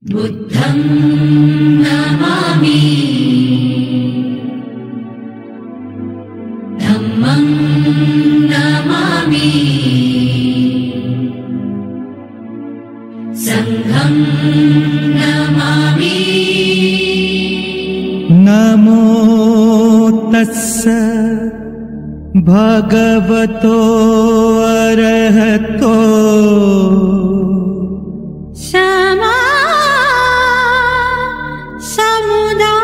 बुद्धं नमामि धम्मं नमामि संघं नमामि। नमो तस्स भगवतो अरहतो समा समुदास।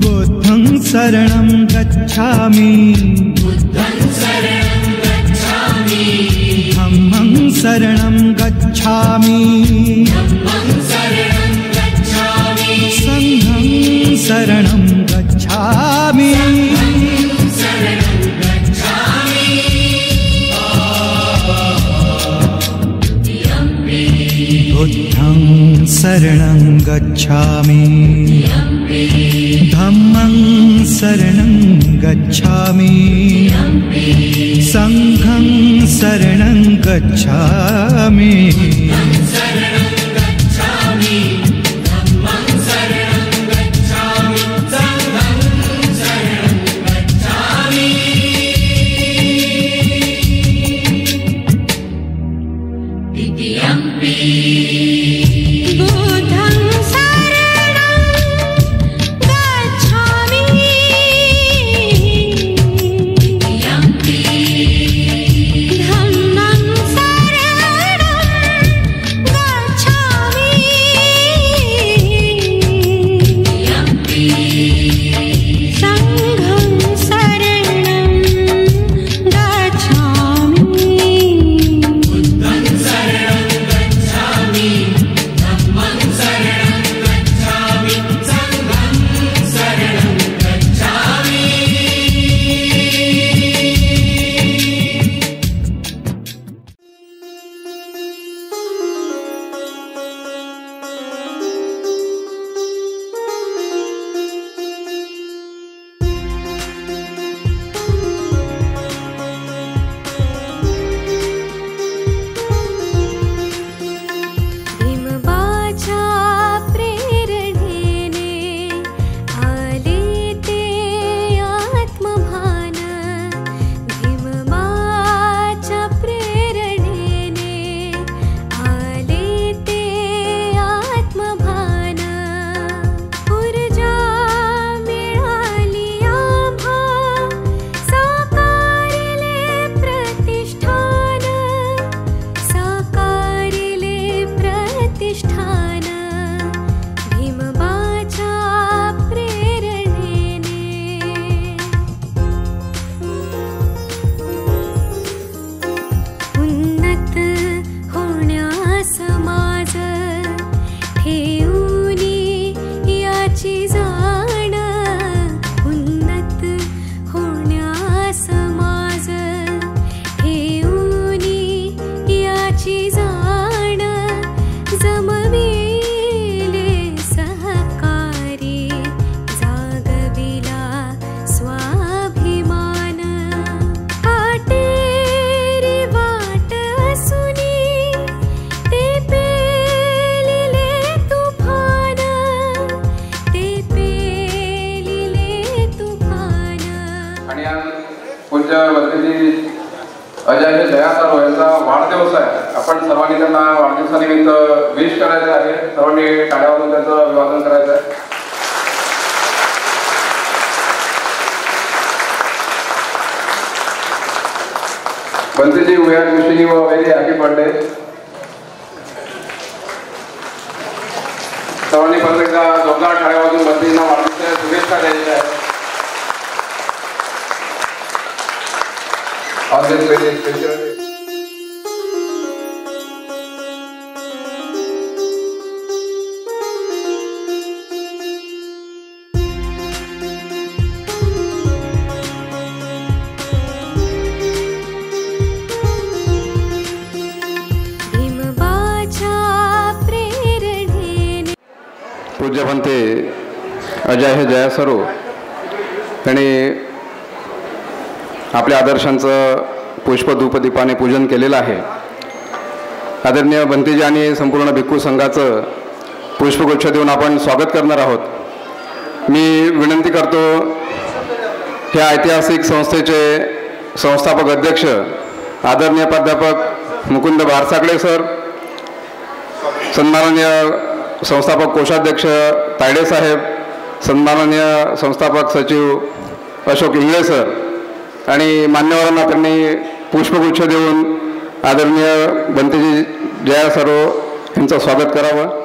बुद्धं शरणं गच्छामि बुद्धं शरणं गच्छामि धम्मं शरणं गच्छामि धम्मं शरणं गच्छामि संघं शरणं गच्छामि शरणं गच्छामि। बुद्धं शरणं गच्छामि धम्मं शरणं गच्छामि संघं शरणं गच्छामि। वाढदिवस आहे. आपण सर्वांनी त्यांना वाढदिवसानिमित्त विश करायचं आहे. सर्वांनी टाळ्या वाजवून त्यांचं अभिवादन करायचं आहे. बंसीजी, we are wishing you a very happy birthday. सर्वांनी परत एकदा जोरदार टाळ्या वाजवून बंसीजींना वाढदिवसाच्या शुभेच्छा द्यायच्या आहेत. On this very special day. पूज्य पंते अजय हे जयासरो त्यांनी आपल्या आदर्शांचं पुष्पधूपदीपाने पूजन केलेलं आहे. आदरणीय भंतेजी आणि संपूर्ण भिक्खू संघाचं पुष्पगुच्छ देऊन आपण स्वागत करणार आहोत। मी विनंती करतो ह्या ऐतिहासिक संस्थेचे संस्थापक अध्यक्ष आदरणीय प्राध्यापक मुकुंद बारसाकडे सर, सन्माननीय संस्थापक कोषाध्यक्ष तायडे साहेब, सन्माननीय संस्थापक सचिव अशोक इंगळे सर आणि मान्यवरांना त्यांनी पुष्पगुच्छ देऊन आदरणीय भंतेजी जया सरो यांचं स्वागत करावं।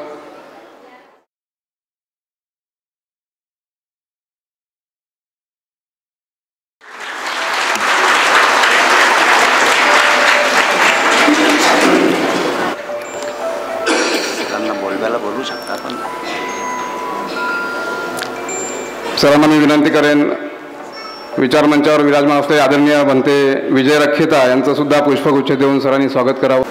सरांना मी विनंती करेन विचार मंचावर विराजमान असलेले आदरणीय भंते विजय रखिता यांचं सुद्धा पुष्पगुच्छ देऊन सरांनी स्वागत करावं।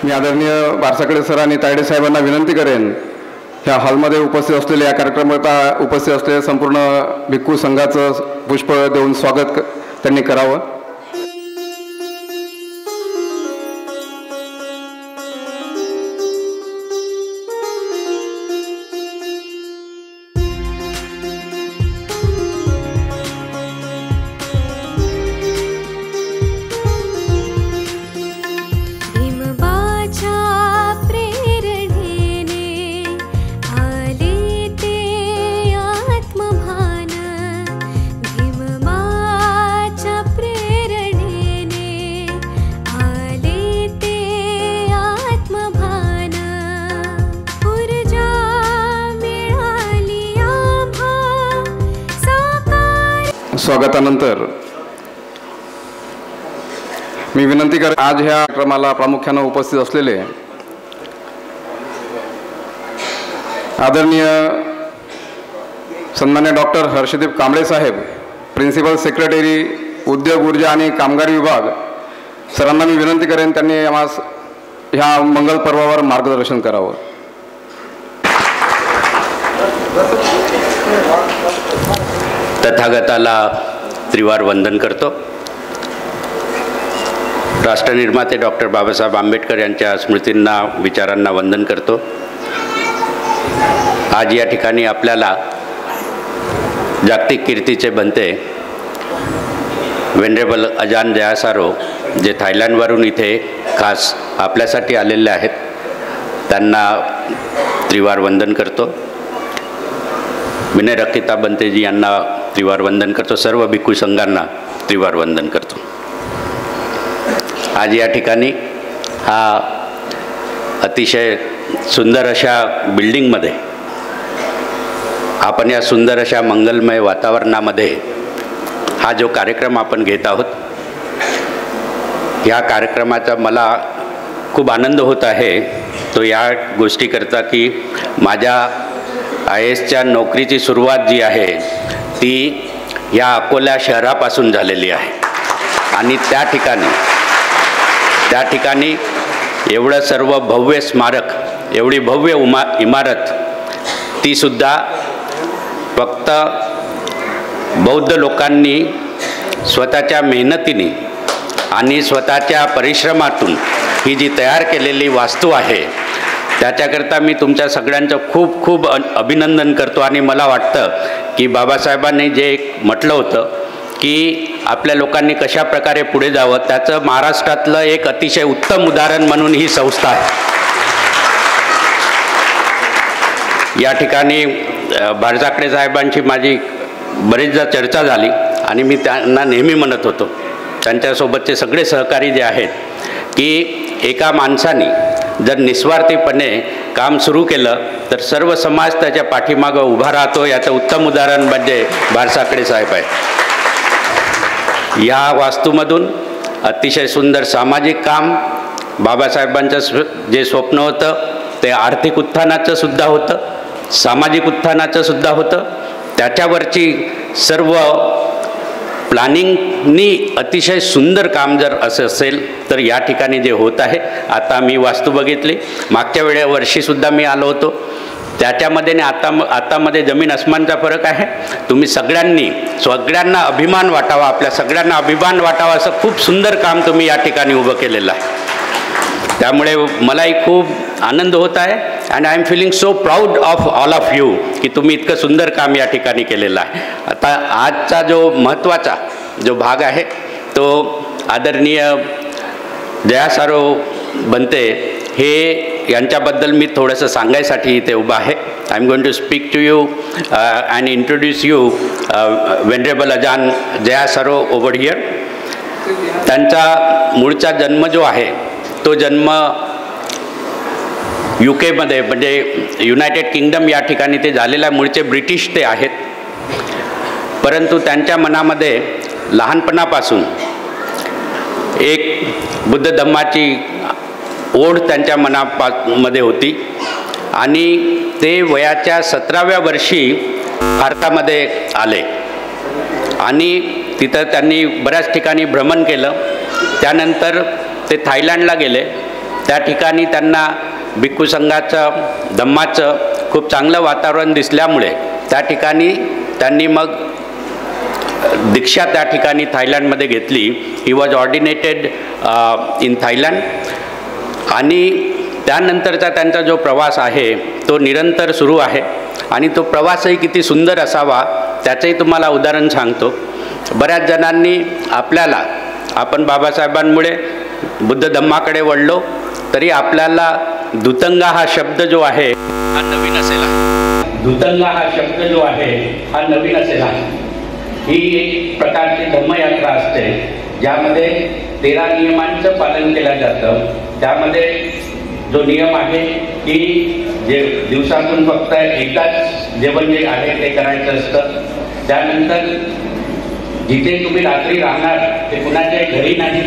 मी आदरणीय बारसाकडे सर आणि तायडे साहेबांना विनंती करेन ह्या हॉलमध्ये उपस्थित असलेल्या या कार्यक्रमात उपस्थित असलेल्या संपूर्ण भिक्खू संघाचं पुष्प देऊन स्वागत त्यांनी करावं। स्वागतानंतर मी विनंती कर आज ह्या कार्यक्रमाला प्रामुख्याने उपस्थित असलेले आदरणीय सन्मान्य डॉक्टर हर्षदीप कांबळे साहेब, प्रिन्सिपल सेक्रेटरी उद्योग ऊर्जा आणि कामगार विभाग सरांना मी विनंती करेन त्यांनी आम्हास ह्या मंगल पर्वावर मार्गदर्शन करावं। तथागताला त्रिवार वंदन करतो। राष्ट्रनिर्माते डॉक्टर बाबासाहेब आंबेडकर यांच्या स्मृतींना विचारांना वंदन करतो। आज या ठिकाणी आपल्याला जागतिक कीर्तीचे बनते वेनरेबल अजान जयासारो जे थायलंडवरून इथे खास आपल्यासाठी आलेले आहेत त्यांना त्रिवार वंदन करतो। विनय रखिता बंतेजी यांना त्रिवार वंदन करतो। सर्व भिक्खू संघांना त्रिवार वंदन करतो। आज या ठिकाणी हा अतिशय सुंदर अशा बिल्डिंगमध्ये आपण या सुंदर अशा मंगलमय वातावरणामध्ये हा जो कार्यक्रम आपण घेत आहोत या कार्यक्रमाचा मला खूप आनंद होत आहे। तो या गोष्टीकरता की माझ्या IASच्या नोकरीची सुरुवात जी आहे ती या अकोला शहरापासून झालेली आहे आणि त्या ठिकाणी एवढं सर्व भव्य स्मारक, एवढी भव्य इमारत ती सुद्धा फक्त बौद्ध लोकांनी स्वतःच्या मेहनतीने आणि स्वतःच्या परिश्रमातून ही जी तयार केलेली वास्तू आहे त्याच्याकरता मी तुमच्या सगळ्यांचं खूप खूप अभिनंदन करतो। आणि मला वाटतं की बाबासाहेबांनी जे म्हटलं होतं की आपल्या लोकांनी कशा प्रकारे पुढे जावं त्याचं महाराष्ट्रातलं एक अतिशय उत्तम उदाहरण म्हणून ही संस्था आहे। या ठिकाणी बारसाकडे साहेबांची माझी बरीचदा चर्चा झाली आणि मी त्यांना नेहमी म्हणत होतो त्यांच्यासोबतचे सगळे सहकारी जे आहेत की एका माणसाने जर निस्वार्थीपणे काम सुरू केलं तर सर्व समाज त्याच्या पाठीमागं उभा राहतो। याचं उत्तम उदाहरण म्हणजे बारसाकडे साहेब आहे। या वास्तूमधून अतिशय सुंदर सामाजिक काम बाबासाहेबांचं जे स्वप्न होतं ते आर्थिक उत्थानाचं सुद्धा होतं, सामाजिक उत्थानाचं सुद्धा होतं। त्याच्यावरची सर्व प्लॅनिंगनी अतिशय सुंदर काम जर असं असेल तर या ठिकाणी जे होत आहे, आता मी वास्तू बघितली, मागच्या वर्षीसुद्धा मी आलो होतो, त्याच्यामध्ये आणि आतामध्ये जमीन अस्मानचा फरक आहे. तुम्ही सगळ्यांना अभिमान वाटावा, आपल्या सगळ्यांना अभिमान वाटावा असं खूप सुंदर काम तुम्ही या ठिकाणी उभं केलेलं आहे. त्यामुळे मलाही खूप आनंद होत आहे and I am feeling so proud of all of you की तुम्ही इतकं सुंदर काम या ठिकाणी केलेलं आहे. आता आजचा जो महत्त्वाचा जो भाग आहे तो आदरणीय जया सारो बनते हे यांच्याबद्दल मी थोडंसं सांगायसाठी इथे उभा आहे. I am going to speak to you and introduce you venerable Ajahn Jaya सारो ओव्हर हिअर. त्यांचा मूळचा जन्म जो आहे तो जन्म UK म्हणजे युनायटेड किंगडम या ठिकाणी ते झालेला आहे. मूळचे ब्रिटिश ते आहेत, परंतु त्यांच्या मनामध्ये लहानपणापासून एक बुद्ध धम्माची ओढ त्यांच्या मनामध्ये होती आणि ते वयाच्या 17व्या वर्षी भारतामध्ये आले आणि तिथं त्यांनी बऱ्याच ठिकाणी भ्रमण केलं. त्यानंतर ते थायलंडला गेले. त्या ठिकाणी त्यांना भिक्खू संघाचं धम्माचं खूप चांगलं वातावरण दिसल्यामुळे त्या ठिकाणी त्यांनी मग दीक्षा त्या ठिकाणी थायलंडमध्ये घेतली. ही वॉज ऑर्डिनेटेड इन थायलंड आणि त्यानंतरचा त्यांचा जो प्रवास आहे तो निरंतर सुरू आहे आणि तो प्रवासही किती सुंदर असावा त्याचंही तुम्हाला उदाहरण सांगतो. बऱ्याच जणांनी आपण बाबासाहेबांमुळे बुद्ध धम्माकडे वळलो तरी आपल्याला धुतंगा हा शब्द जो आहे हा नवीन असेल. धुतंगा हा शब्द जो आहे हा नवीन असेल. ही एक प्रकारची धम्मयात्रा असते ज्यामध्ये 13 नियमांचं पालन केलं जातं. त्यामध्ये जो नियम आहे की जे दिवसातून फक्त एकदाच जेवण जे आहे ते करायचं असतं. त्यानंतर जिथे तुम्ही रात्री राहणार ते कुणाच्याही घरी नाही,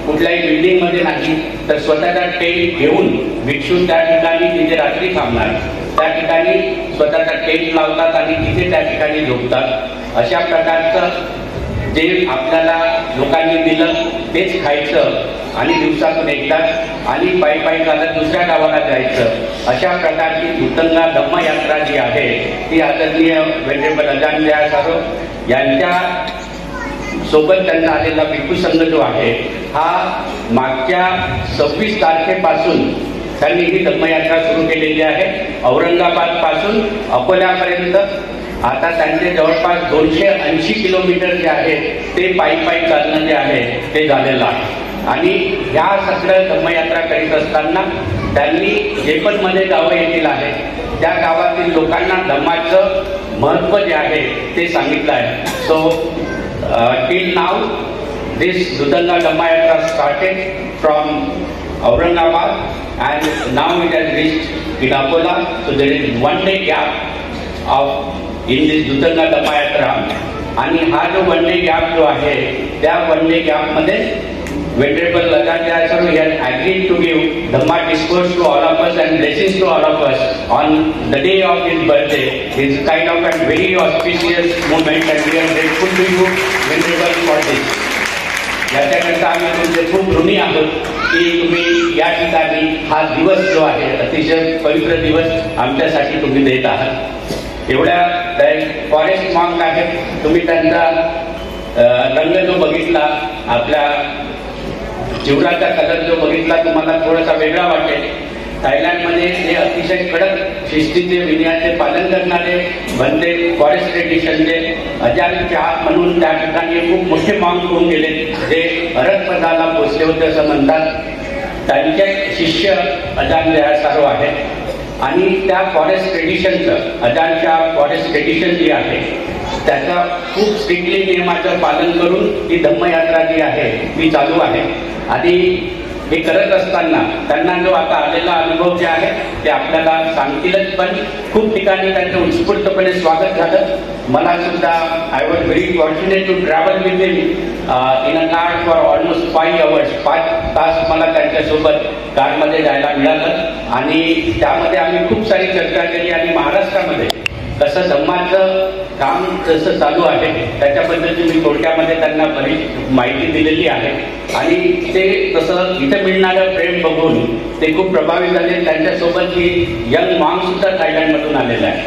कुठल्याही बिल्डिंगमध्ये नाही, तर स्वतःचा टेंट घेऊन भिक्षू त्या ठिकाणी तिथे रात्री थांबणार. त्या ठिकाणी स्वतःचा टेंट लावतात आणि तिथे त्या ठिकाणी झोपतात. अशा प्रकारचं जे आपल्याला लोकांनी दिलं तेच खायचं आणि दिवसातून एकदाच आणि पायी चालत दुसऱ्या गावाला जायचं. अशा प्रकारची धुतंगा धम्मयात्रा जी आहे ती आदरणीय वेनरेबल अजान जया सारो यांच्या सोबत त्यांचा आलेला भिक्खू संघ जो आहे हा मागच्या 26 तारखेपासून त्यांनी ही धम्मयात्रा सुरू केलेली आहे. औरंगाबादपासून अकोल्यापर्यंत आता त्यांचे जवळपास 280 किलोमीटर जे आहे ते पायी चालणं जे आहे ते झालेलं आहे. आणि ह्या सगळ्या धम्मयात्रा करीत असताना त्यांनी जे पण मध्ये गावं येथील आहे त्या गावातील लोकांना धम्माचं महत्त्व जे आहे ते सांगितलं आहे. So till now this Dhutanga Dhamma Yatra started from Aurangabad and now it has reached in Akola. So there is 1 day gap in this Dhutanga Dhamma Yatra आणि हा जो 1 day gap जो आहे त्या 1 day gap मध्ये Venerable Ajahn Jaya Saru has agreed to give Dhamma discourse to all of us and blessings to all of us on the day of his birthday. It's kind of a very auspicious moment and we are grateful to you, Venerable, for this. याच्याकरता आम्ही तुमचे खूप ऋणी आहोत की तुम्ही या ठिकाणी हा दिवस जो आहे अतिशय पवित्र दिवस आमच्यासाठी तुम्ही देत आहात. एवढ्या फॉरेस्ट मॉन्क आहेत, तुम्ही त्यांचा रंग जो बघितला, आपल्या जीवनाचा कलर जो बघितला तुम्हाला थोडासा वेगळा वाटेल. थायलंडमध्ये हे अतिशय कडक शिस्तीचे विनयाचे पालन करणारे बनते फॉरेस्ट ट्रेडिशनचे अजान चहा म्हणून त्या ठिकाणी खूप मोठे मॉन्क होऊन गेले जे अरबपदाला पोचले होते असं म्हणतात. त्यांचे शिष्य अजान जया सारो आहेत आणि त्या फॉरेस्ट ट्रेडिशनचं अजानच्या फॉरेस्ट ट्रेडिशन जी आहे त्याचा खूप स्ट्रिक्टली नियमाचं पालन करून ही धम्मयात्रा जी आहे ती चालू आहे. आणि हे करत असताना त्यांना जो आता आलेला अनुभव जे आहे ते आपल्याला सांगतीलच, पण खूप ठिकाणी त्यांचं उत्स्फूर्तपणे स्वागत झालं. मला सुद्धा I was very fortunate to travel with him in a car for almost 5 hours. 5 तास मला त्यांच्यासोबत कारमध्ये जायला मिळालं आणि त्यामध्ये आम्ही खूप सारी चर्चा केली आणि महाराष्ट्रामध्ये कसं धम्माचं काम जसं चालू आहे त्याच्याबद्दलची मी थोडक्यामध्ये त्यांना बरीच माहिती दिलेली आहे आणि ते तसं इथे मिळणारं प्रेम बघून ते खूप प्रभावित झाले. त्यांच्यासोबत ही यंग मॉमसुद्धा थायलंडमधून आलेला आहे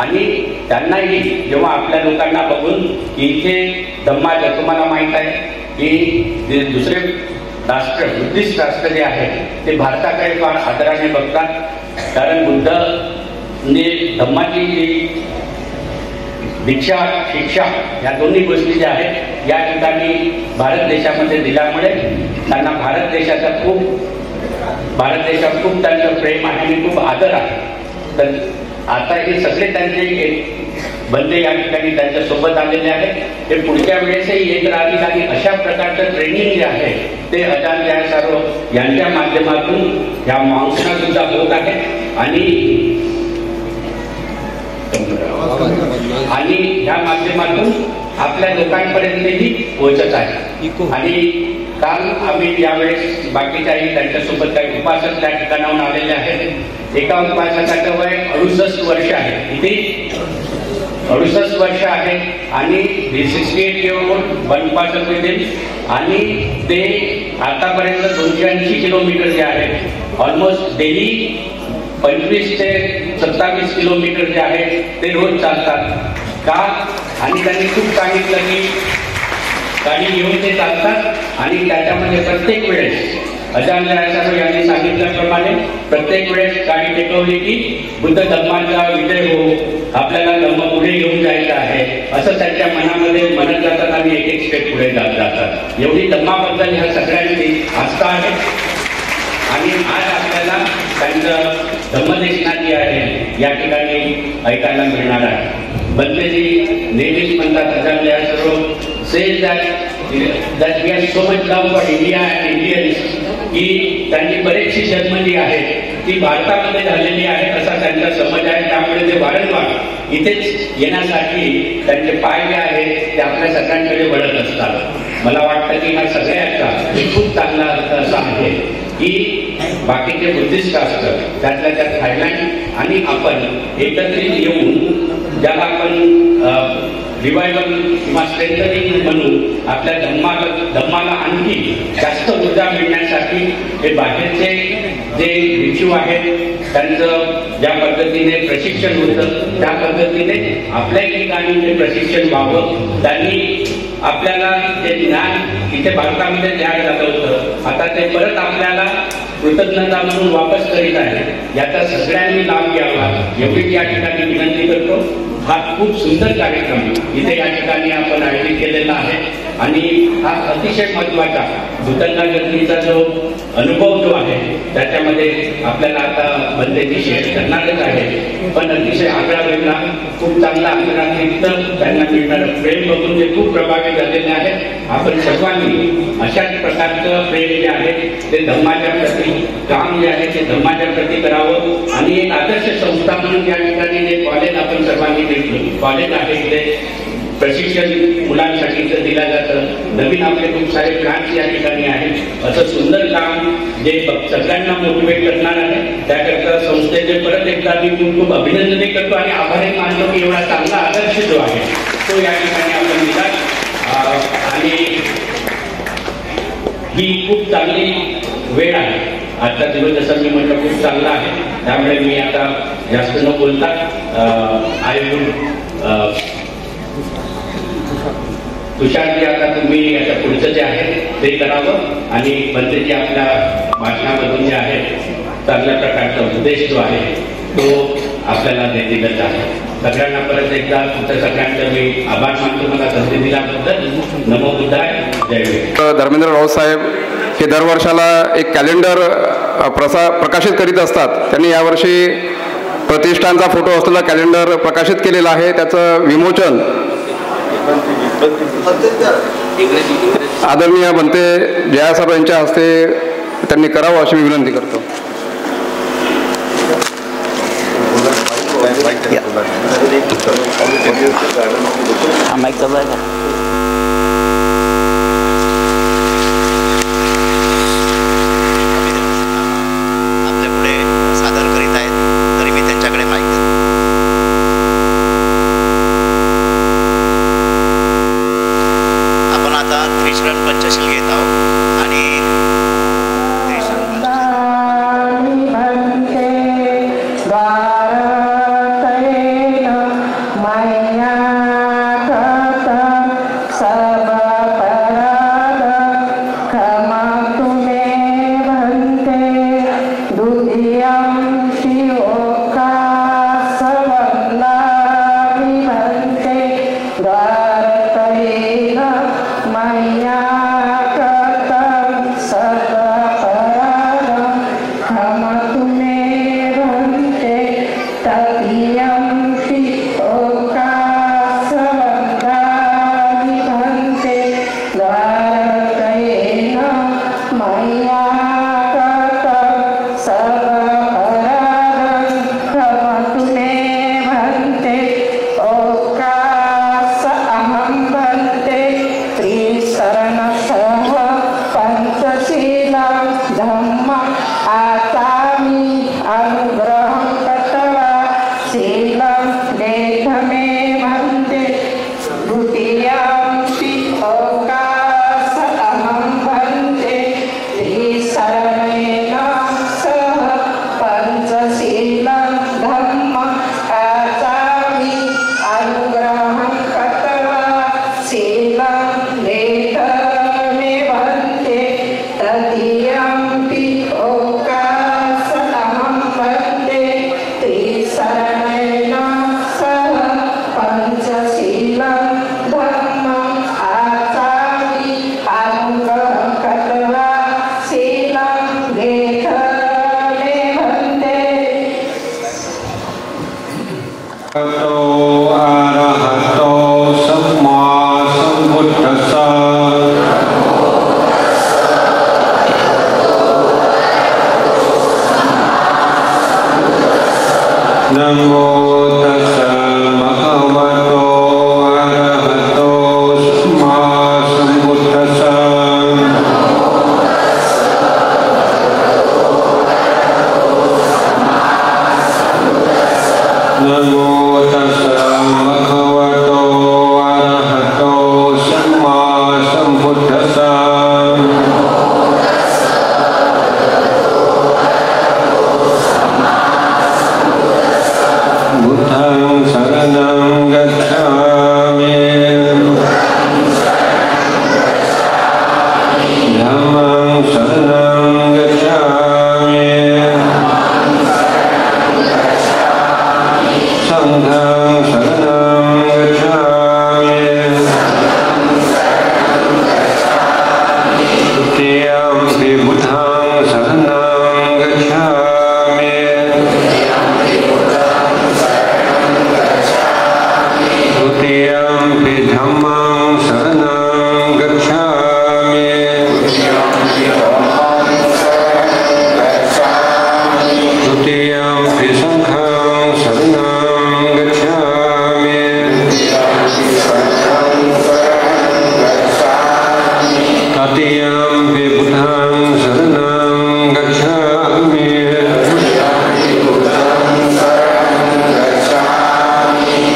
आणि त्यांनाही जेव्हा आपल्या लोकांना बघून की इथे धम्माचं तुम्हाला माहीत आहे की जे दुसरे राष्ट्र बुद्धिस्ट राष्ट्र जे आहे ते भारताकडे फार आदराने बघतात. कारण बुद्धने धम्माची जी दीक्षा शिक्षा या दोन्ही गोष्टी ज्या आहेत या ठिकाणी भारत देशामध्ये दिल्यामुळे त्यांना भारत देशात खूप त्यांचं प्रेम आहे आणि खूप आदर आहे. तर आता हे सगळे त्यांचे बंदे या ठिकाणी त्यांच्यासोबत आलेले आहेत. ते पुढच्या वेळेसही येत राहतील आणि अशा प्रकारचं ट्रेनिंग जे आहे ते अजान जयसारो यांच्या माध्यमातून या माणसांना सुद्धा होत आहे आणि ह्या माध्यमातून आपल्या लोकांपर्यंतही पोहोचत आहे. आणि काल आम्ही यावेळेस बाकीच्याही त्यांच्यासोबत काही उपासक त्या ठिकाणाहून आलेले आहेत. एका उपासकाचं वय 68 वर्ष आहे. किती? 68 वर्ष आहे आणि 68 year old वन उपासक होते आणि ते आतापर्यंत 280 किलोमीटर जे आहे ऑलमोस्ट डेली 25 ते 27 किलोमीटर जे आहे ते रोज चालतात. का? आणि त्यांनी खूप सांगितलं की गाडी घेऊन ते चालतात आणि त्याच्यामध्ये प्रत्येक वेळेस अजान जयसारो यांनी सांगितल्याप्रमाणे प्रत्येक वेळेस गाडी टेकवली की बुद्ध धम्माचा विजय हो, आपल्याला धम्म पुढे घेऊन जायचं आहे असं त्यांच्या मनामध्ये म्हणत जातात आणि एक एक स्टेप पुढे जात जातात. एवढी धम्माबद्दल ह्या सगळ्यांची आस्था आहे आणि आज आपल्याला त्यांचं धम्मदेशना जी आहे या ठिकाणी ऐकायला मिळणार आहे. बंदेजी नेहमीच म्हणतात अजान जयसारो says that we have so much love for India and Indians की त्यांची बरीचशी जन्म जी आहे ती भारतामध्ये झालेली आहे असा त्यांचा समज आहे. त्यामुळे ते वारंवार इथेच येण्यासाठी त्यांचे पाय जे आहेत ते आपल्या सगळ्यांकडे वळत असतात. मला वाटतं की हा सगळ्याचा खूप चांगला अर्थ असा आहे की बाकीचे बुद्धिस्ट राष्ट्र त्यातल्या त्यात थायलंड आणि आपण एकत्रित येऊन ज्याला आपण रिवायवल किंवा स्ट्रेंथनिंग म्हणून आपल्या धम्माला आणखी जास्त ऊर्जा मिळण्यासाठी हे बाहेरचे जे भिक्षू आहेत त्यांचं ज्या पद्धतीने प्रशिक्षण होतं त्या पद्धतीने आपल्या ठिकाणी ते प्रशिक्षण व्हावं. त्यांनी आपल्याला जे ज्ञान इथे भारतामध्ये ज्ञान झालं होतं आता ते परत आपल्याला कृतज्ञता म्हणून वापस करीत आहे. याचा सगळ्यांनी लाभ घ्यावा एवढीच या ठिकाणी विनंती करतो. हा खूप सुंदर कार्यक्रम इथे या ठिकाणी आपण आयोजित केलेला आहे आणि हा अतिशय महत्त्वाचा भूतंगा जर्नीचा जो अनुभव जो आहे त्याच्यामध्ये आपल्याला आता बंदेजी शेअर करणारच आहे. पण अतिशय आगळा वेगळा खूप चांगला अंतरातिरिक्त त्यांना मिळणारं प्रेम बघून ते खूप प्रभावित झालेले आहेत. आपण सर्वांनी अशाच प्रकारचं प्रेम जे आहे ते धम्माच्या प्रती काम जे आहे ते धम्माच्या प्रती करावं आणि एक आदर्श संस्था म्हणून या ठिकाणी जे कॉलेज आपण सर्वांनी घेतलं कॉलेज आहे ते प्रशिक्षण मुलांसाठीचं दिलं जातं. नवीन आपले खूप सारे प्लॅन्स या ठिकाणी आहेत. असं सुंदर काम जे सगळ्यांना मोटिवेट करणार आहे त्याकरता संस्थेचे परत एकदा मी खूप अभिनंदन करतो आणि आभारी मानतो की एवढा चांगला आदर्श जो आहे तो या ठिकाणी आपण दिला आणि ही खूप चांगली वेळ आहे. आजचा दिवस जसं मी म्हटलं खूप चांगला आहे. त्यामुळे मी आता जास्त न बोलता आय वुड तुषारजी आता तुम्ही याच्या पुढचं जे आहे ते करावं आणि बंदेजी आपल्या भाषणामधून जे आहे चांगल्या प्रकारचा उद्देश जो आहे तो आपल्याला देतीलच आहे. सगळ्यांना परत एकदा तुमच्या सगळ्यांचं मी आभार मानतो मला संधी दिल्याबद्दल. नमो बुद्धाय. जय हिंद. धर्मेंद्र रावसाहेब हे दरवर्षाला एक कॅलेंडर प्रकाशित करीत असतात. त्यांनी यावर्षी प्रतिष्ठानचा फोटो असलेला कॅलेंडर प्रकाशित केलेला आहे. त्याचं विमोचन आदरणीय बनते जयासाहेब यांच्या हस्ते त्यांनी करावं अशी मी विनंती करतो. आपल्या पुढे सादर करीत आहेत तरी मी त्यांच्याकडे माहिती. धम्मं आचामि अनुग्रहं कृत्वा शीलं लेखमे वन्दे द्वितीयंपि अवकाशमहं वन्दे त्रिशरणेन सह पञ्चशीलं धम्मं आचामि अनुग्रहं कृत्वा शीलं लेखमे वन्दे तृतीयंपि अवकाशमहं वन्दे त्रिशरणेन सह पञ्चशीलं धम्मं आचामि अनुग्रहं कृत्वा शीलं लेखमे वन्दे तो अरहतो सम्मा सम्बुद्धस्सा नमो तस्सा भगवतो अरहतो सम्मा सम्बुद्धस्सा नमो तस्सा भगवतो अरहतो सम्मा सम्बुद्धस्सा बुद्धं शरणं गच्छामि धम्मं शरणं गच्छामि संघं शरणं गच्छामि तृतीयंपि बुद्धं शरणं गच्छामि तृतीयंपि धम्मं शरणं गच्छामि तृतीयंपि संघं शरणं गच्छामि तृतीयंपि बुद्धं शरणं गच्छामि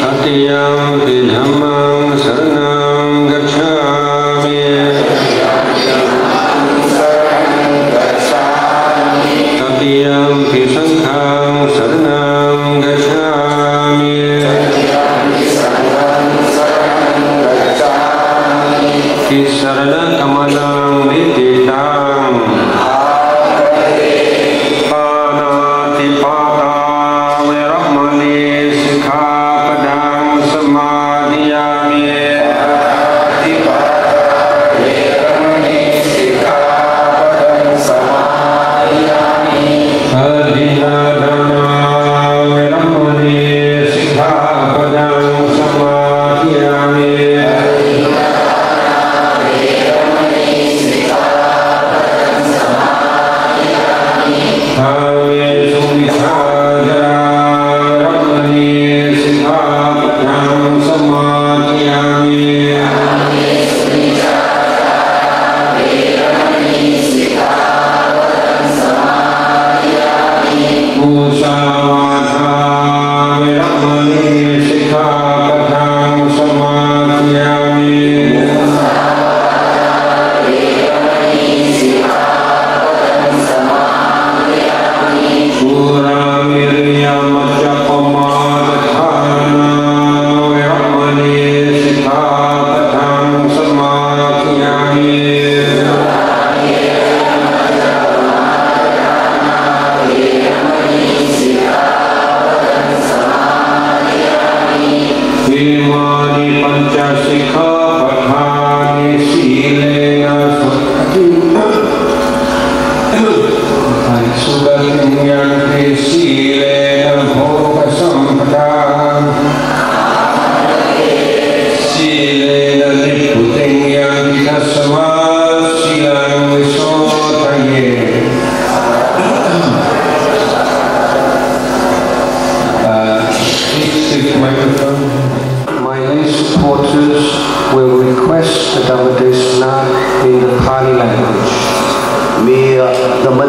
तृतीयंपि धम्मं शरणं गच्छामि तृतीयंपि संघं शरणं गच्छामि शरणकमलं विदितां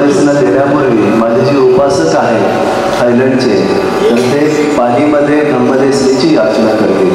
ब्रह्मदेसना देण्यापूर्वी माझे जे उपासक आहेत थायलंडचे, तर ते पालीमध्ये ब्रह्मदेसनेची याचना करतील.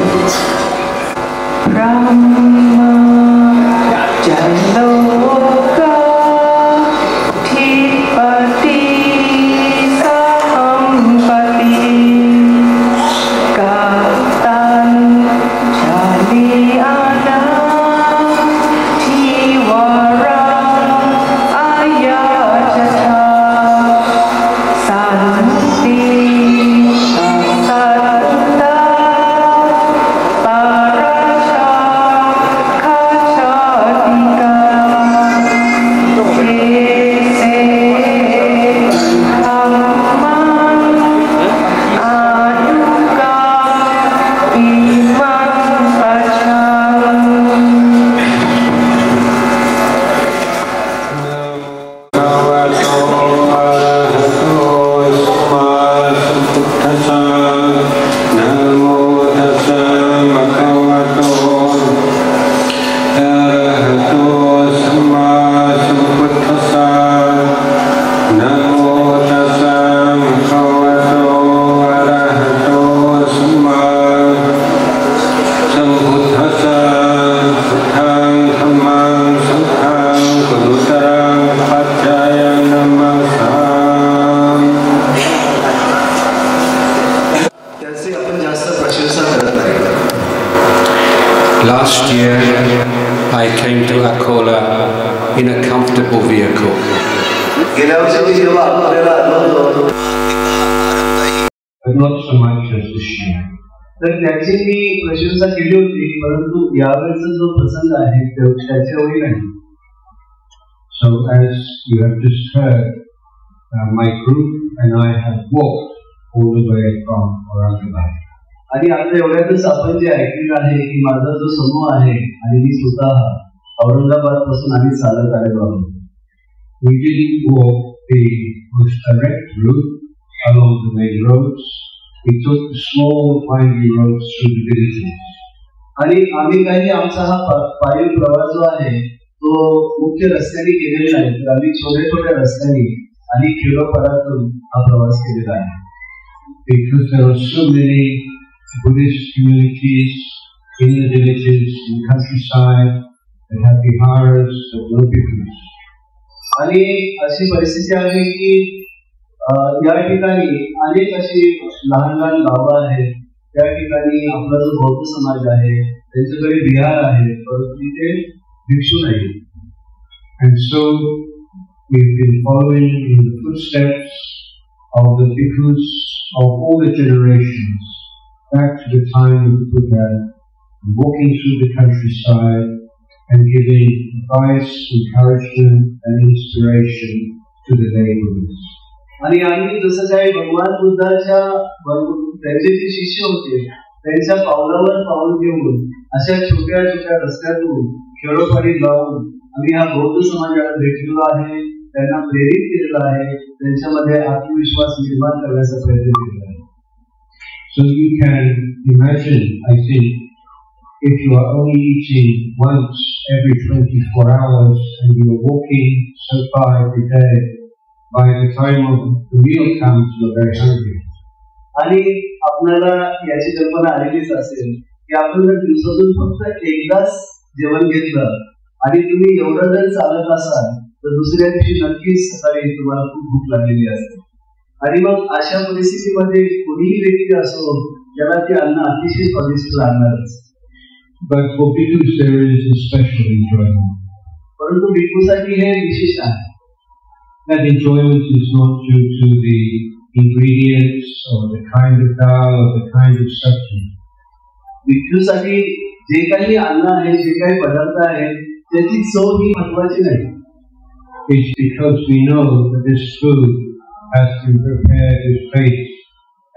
Last year, I came to Akola in a comfortable vehicle. But not so much as this year. तर त्याची मी प्रशंसा केली होती, परंतु यावेळेचा जो प्रसंग आहे त्याच्यावरही नाही. So as you have just heard, my group and I have walked all the way from Aurangabad. आणि आता एवढ्यातच आपण जे ऐकलेलं आहे की माझा जो समूह आहे आणि मी स्वतः औरंगाबाद पासून आम्ही चालत आलेलो आहोत. We didn't walk the most direct route along the main roads. We took the small winding roads through the villages. आणि आम्ही काही आमचा हा पायी प्रवास जो आहे तो मुख्य रस्त्याने केलेला आहे, तर आम्ही छोट्या छोट्या रस्त्याने आणि खेडोपाड्यातून हा प्रवास केलेला आहे. Because there are so many Buddhist communities in the villages, in the countryside, that have viharas, that no bhikkhus. आणि अशी परिस्थिती आहे की या ठिकाणी अनेक अशी लहान लहान गावं आहेत, त्या ठिकाणी आपला जो बौद्ध समाज आहे त्यांच्याकडे विहार आहे, परंतु तिथे भिक्षू नाही. And so we've been following in the footsteps of the bhikkhus of all the generations back to the time of the Buddha, walking through the countryside and giving advice, encouragement and inspiration to the laborers. आणि आम्ही जसं काही भगवान बुद्धाच्या त्यांचे जे शिष्य होते त्यांच्या पावलावर पाऊल घेऊन अशा छोट्या छोट्या रस्त्यातून खेडोपाडी जाऊन आम्ही हा बौद्ध समाजाला भेटलेलो आहे, त्यांना प्रेरित केलेलं आहे, त्यांच्यामध्ये आत्मविश्वास निर्माण करण्याचा प्रयत्न केलेला आहे. So you can imagine, I think, if you are only eating once every 24 hours and you are walking so far every day, by the time of the meal comes, you are very hungry. आणि आपल्याला याची कल्पना आलेलीच असेल की आपण जर दिवसातून फक्त एकदाच जेवण घेतलं आणि तुम्ही एवढं जर चालत असाल तर दुसऱ्या दिवशी नक्कीच सकाळी तुम्हाला खूप भूक लागलेली असते. आणि मग अशा परिस्थितीमध्ये कोणीही व्यक्ती असो त्याला ते अन्न अतिशय स्वादिष्ट लागणारच. But for bhikkhus there is a special enjoyment. परंतु भिक्खूसाठी हे विशेष आहे. That enjoyment is not due to the ingredients or the kind of dal or the kind of sabji. भिक्खूसाठी जे काही अन्न आहे, जे काही पदार्थ आहेत त्याची चव ही महत्वाची नाही. It's because we know that this food has been prepared with faith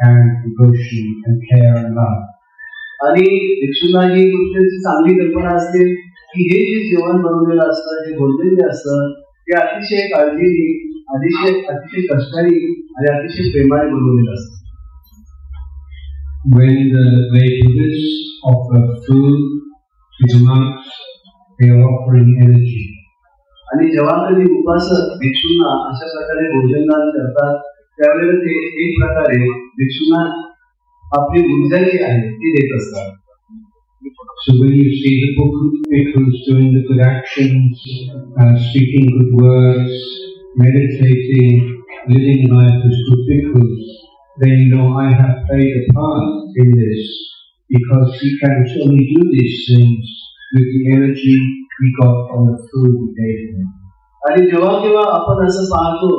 and devotion and care and love. आणि भिक्षूंना ही गोष्टीची चांगली कल्पना असते की हे जे जेवण बनवलेलं असतं, जे बोललेले असतं ते अतिशय काळजीने, अतिशय कष्टाने आणि अतिशय प्रेमाने बनवलेलं असतं. When the lay Buddhists offer food to the monks, they are offering energy. आणि जेव्हा कधी उपासक भिक्षूंना अशा प्रकारे भोजनदान करतात त्यावेळेला ते एक प्रकारे भिक्षूंना आपली ऊर्जा जी आहे ती देत असतात. So when you see the bhikkhus doing the good actions, speaking good words, meditating, living life as good bhikkhus, then you know I have played a part in this, because we can only do these things with the energy we got from the food we gave them. आणि जेव्हा केव्हा आपण असं पाहतो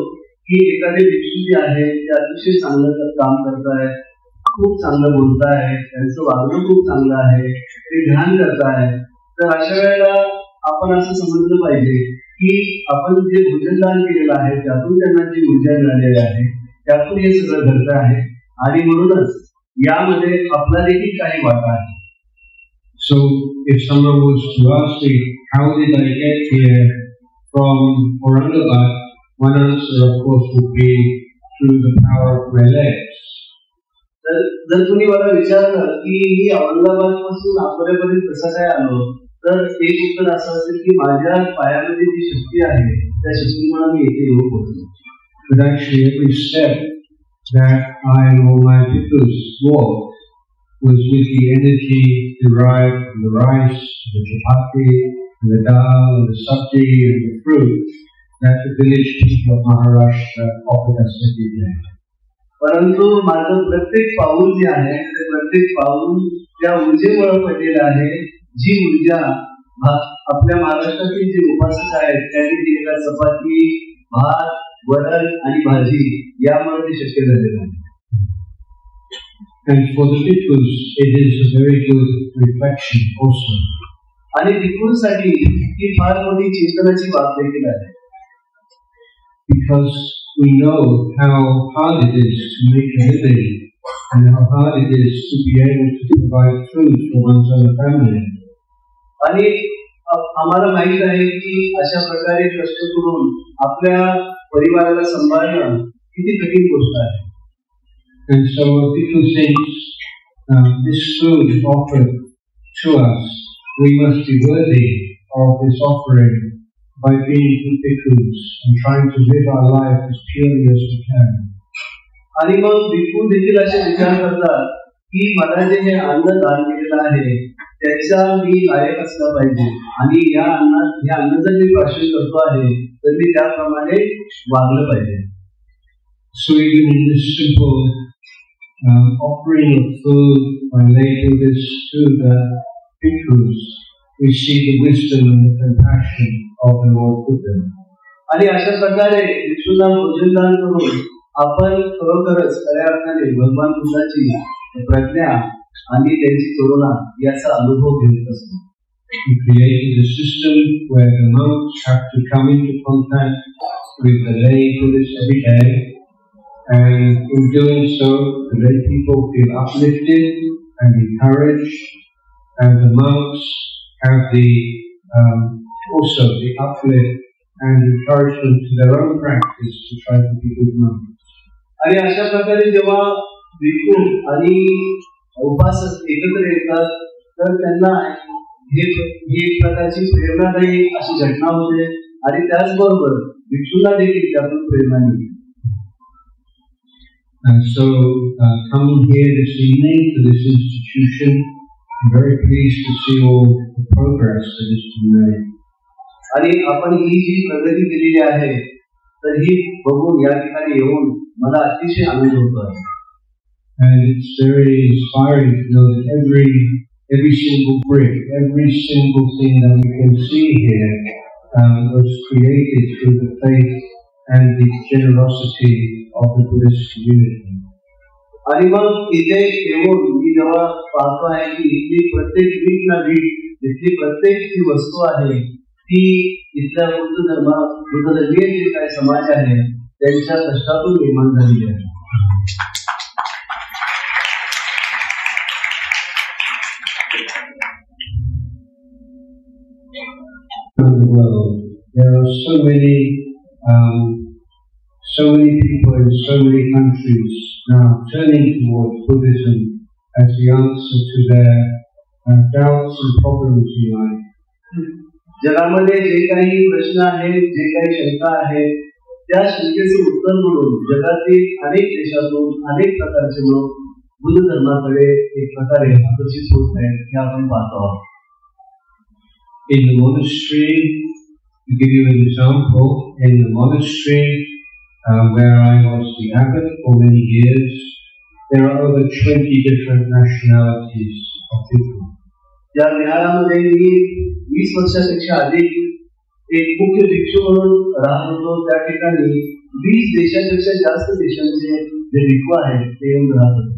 की एखादे भिक्षू जे आहे ते अतिशय चांगलं काम करताय, खूप चांगलं बोलताय, त्यांचं वागणं खूप चांगलं आहे, ते ध्यान करताय, तर अशा वेळेला आपण असं समजलं पाहिजे की आपण जे भोजनदान केलेलं आहे त्यातून त्यांना जी ऊर्जा मिळालेली आहे त्यातून हे सगळं घडतं आहे आणि म्हणूनच यामध्ये आपला देखील काही वाटा आहे. So if someone was to ask me, how did I get here from Aurangabad, one answer of course would be through the power of my legs. तर जर तुम्ही मला विचारलं की मी औरंगाबाद पासून अकोल्यापर्यंत कसं काय आलो, तर एक उत्तर असं असेल की माझ्या पायामध्ये जी शक्ती आहे त्या शक्तीमुळे मी येथे येऊ पोहोचलो. But actually every step that I and all my bhikkhus walked was with the energy derived from the rice, the chapati, and the dal, and the sabji, and the fruit that the village people of Maharashtra offered us every day. परंतु माझं प्रत्येक पाऊल जे आहे ते प्रत्येक पाऊल त्या ऊर्जेमुळे पडलेलं आहे, जी ऊर्जा आपल्या महाराष्ट्रातील जे उपासक आहेत त्यांनी दिलेल्या चपाती, भात, वरण आणि भाजी यामुळे ते शक्य झालेलं आहे. And for the bhikkhus, it is a very good reflection also. आणि भिक्खूंसाठी ही फार मोठी चिंतनाची बाब देखील आहे. Because we know how hard it is to make a living and how hard it is to be able to provide food for one's own family. आणि आम्हाला माहित आहे की अशा प्रकारे कष्ट करून आपल्या परिवाराला सांभाळणं किती कठीण गोष्ट आहे. And so people think this food offered to us, we must be worthy of this offering by being good bhikkhus and trying to live our life as purely as we can. आणि मग भिक्खू देखील असे विचार करतात की मला जे हे अन्न दान केलेलं आहे त्याचा मी लायक असला पाहिजे आणि या अन्न जर मी प्राशन करतो आहे तर मी त्याप्रमाणे वागलं पाहिजे. So even in this simple offering of food by lay Buddhists to the bhikkhus, we see the wisdom and the compassion of the Lord Buddha. आणि अशा प्रकारे भिक्षूंना भोजनदान करून आपण खरोखरच खऱ्या अर्थाने भगवान बुद्धाची प्रज्ञा आणि त्यांची करुणा याचा अनुभव घेत असतो. He created a system where the monks have to come into contact with the lay Buddhists every day, and in doing so, the lay people feel uplifted and encouraged, and the monks have the also the uplift and encouragement to their own practice to try to be good monks. आणि अशा प्रकारे जेव्हा भिक्खू आणि उपासक एकत्र येतात तर त्यांना ही एक प्रकारची प्रेरणादायी अशी घटना होते आणि त्याचबरोबर भिक्षूंना देखील त्यातून प्रेरणा मिळते. And so coming here this evening to this institution, I'm very pleased to see all the progress that has been made. आणि आपण ही जी प्रगती केलेली आहे तर ही बघून या ठिकाणी येऊन मला अतिशय आनंद होतो आहे. And it's very inspiring to know that every single brick, every single thing that we can see here was created through the faith and the generosity of the Buddhist community. आणि मग इथे येऊन मी जेव्हा पाहतो आहे की इथली प्रत्येक वीट ना वीट इथली प्रत्येक जी वस्तू आहे ती इथल्या बुद्धधर्मीय जे काही समाज आहे त्यांच्या कष्टातून निर्माण झालेली आहे. In the world, there are so many people in so many countries now turning towards Buddhism as the answer to their doubts and problems in life. जगामध्ये जे काही प्रश्न आहेत, जे काही शंका आहेत, त्या शंकेचे उत्तर म्हणून जगातील अनेक देशातून अनेक प्रकारचे लोक बुद्ध धर्माकडे एक प्रकारे आकर्षित होत आहेत हे आपण पाहतो आहोत. In the monastery, to give you an example, in the monastery where I was the abbot for many years, there are over 20 different nationalities of people. या विहारामध्ये मी 20 वर्षापेक्षा अधिक एक मुख्य भिक्षू म्हणून राहत होतो. त्या ठिकाणी 20 देशापेक्षा जास्त देशांचे जे भिक्षू आहेत ते येऊन राहत होते.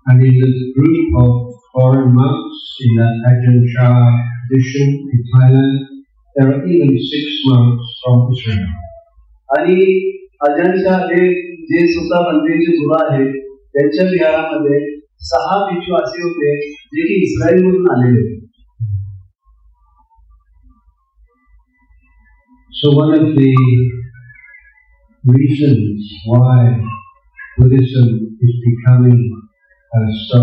And in this group of foreign monks in the Ajahn Chah tradition in Thailand, there are even 6 monks from Israel. आणि अजानच्या जे स्वतः मंदिरचे गुरु आहेत त्यांच्या विहारामध्ये 6 भिक्षू असे होते जे की इस्रायलमधून आलेले होते. So one of the reasons why Buddhism is becoming so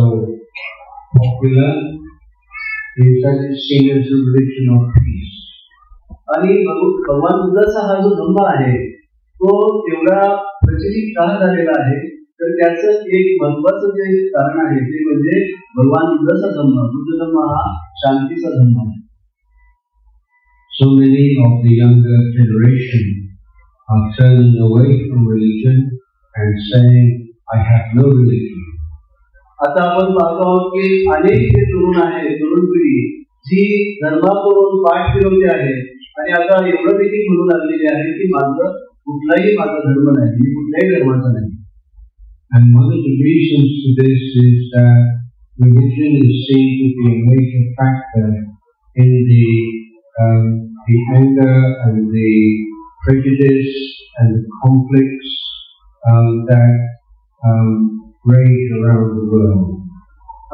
popular is that it's seen as a religion of peace. आणि भगवान बुद्धाचा हा जो धर्म आहे तो एवढा प्रचलित का झालेला आहे तर त्याचं एक महत्वाचं जे कारण आहे ते म्हणजे भगवान बुद्धाचा धर्म, बुद्ध धर्म हा शांतीचा धर्म आहे. So many of the younger generation are turning away from religion and saying, I have no religion. आता आपण पाहतो आहोत की अनेक जे तरुण आहेत, तरुण पिढी जी धर्माकडून पाठ फिरवली आहे आणि आता एवढं देखील म्हणू लागलेली आहे की माझा धर्म नाही, मी कुठल्याही धर्माचा नाही. And one of the reasons for this is that religion is seen to be a major factor in the anger and the prejudice and the conflicts that rage around the world.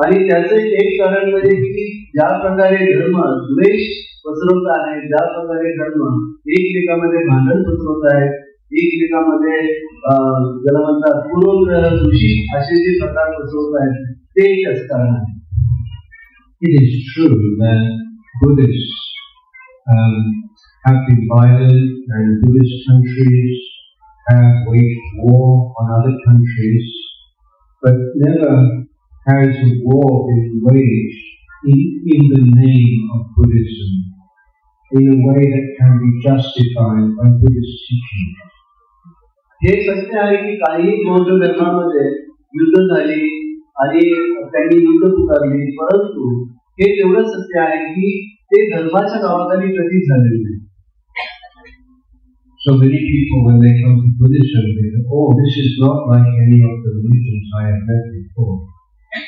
आणि त्याचे एक कारण म्हणजे की ज्या प्रकारे धर्म द्वेष पसरवत आहे, ज्या प्रकारे धर्म एकमेकांमध्ये भांडण पसरवत आहे, एकमेकांमध्ये ज्याला म्हणतात पूर्वग्रह दूषित असे जे प्रकार पसरवत आहेत ते एकच कारण आहे. It is true that Buddhists have been violent and Buddhist countries have waged war on other countries, but never has a war been waged in the name of Buddhism, in a way that can be justified by Buddhist teaching. हे सत्य आहे की काही बौद्ध धर्मामध्ये युद्ध झाली आणि त्यांनी युद्ध पुकारली, परंतु हे तेवढं सत्य आहे की ते धर्माच्या नावाखाली कधीच झालेले नाही. So many people, when they come to Buddhism, they say, oh, this is not like any of the religions I have met before.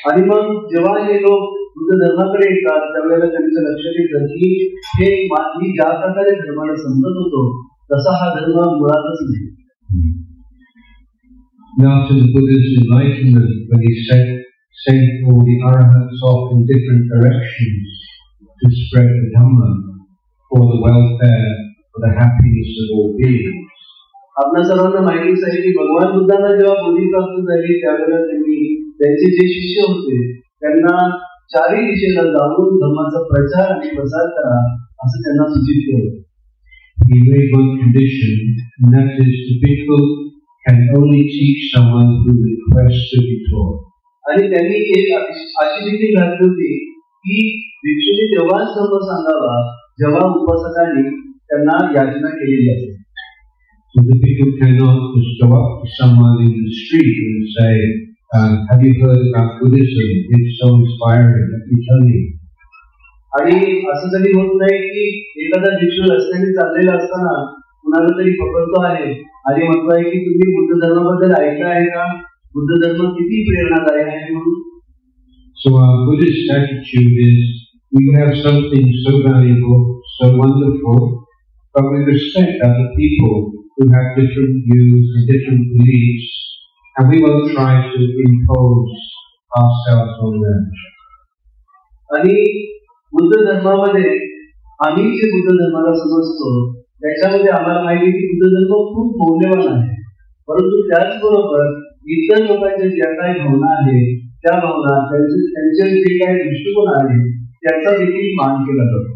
आणि मग जेव्हा हे लोक बुद्ध धर्माकडे येतात त्यावेळेला त्यांचं लक्षात येतं की हे मी ज्या प्रकारे धर्माला समजत होतो तसा हा धर्म मुळातच नाही. After the Buddha's enlightenment, when he sent all the arahats off in different directions to spread the Dhamma for the welfare, for the happiness of all beings. आपल्या सर्वांना माहितीच आहे की भगवान बुद्धांना जेव्हा बुद्धी प्राप्त झाली त्यावेळेला त्यांनी त्यांचे जे शिष्य होते त्यांना चारही दिशेला जाऊन धर्माचा प्रचार आणि प्रसार करा असं त्यांना सूचित केलं. He made one condition, and that is the bhikkhu can only teach someone who requests to be taught. आणि त्यांनी एक अशी देखील घातली होती की भिक्षूने तेव्हाच धर्म सांगावा जेव्हा उपासकांनी त्यांना याचना केलेली असेल. So the bhikkhu cannot just go up to someone in the street and say, have you heard about Buddhism? It's so inspiring, let me tell you. आणि असं कधी होत नाही की एखादा भिक्षू रस्त्याने चाललेला असताना कुणाला तरी पकडतो आहे आणि म्हणतोय की तुम्ही बुद्ध धर्माबद्दल ऐकलं आहे का, बुद्ध धर्म किती प्रेरणादायक आहे म्हणून. So our Buddhist attitude is, we have something so valuable, so wonderful, but we respect other people who have different views and different beliefs, and we won't try to impose ourselves on them. आणि बुद्ध धर्मामध्ये आम्ही जे बुद्ध धर्माला समजतो त्याच्यामध्ये आम्हाला माहिती की बुद्ध धर्म खूप मौल्यवान आहे, परंतु त्याचबरोबर इतर लोकांच्या ज्या काही भावना आहेत त्या भावना त्यांचे जे काही दृष्टिकोन आहे त्याचा देखील मान केला जातो.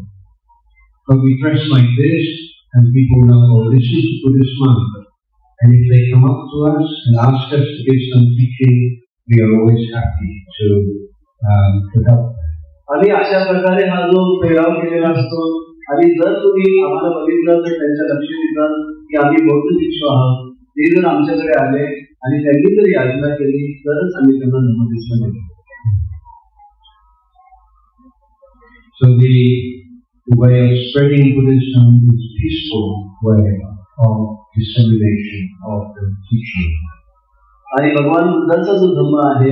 But we dress like this, and people know, oh, this is the Buddhist monk. And if they come up to us and ask us to give some teaching, we are always happy to help them. आम्ही अशा प्रकारे हा जो पेहराव केलेला असतो आणि जर तुम्ही आम्हाला बघितलं तर त्यांच्या लक्षात येतं की आम्ही बौद्ध भिक्षू आहोत. ते जर आमच्याकडे आले आणि त्यांनी जर याचना केली तरच आम्ही त्यांना नमस्कार देतो. So the way of spreading Buddhism is peaceful way of dissemination of the teaching. आणि भगवान बुद्धाचा जो धम्म आहे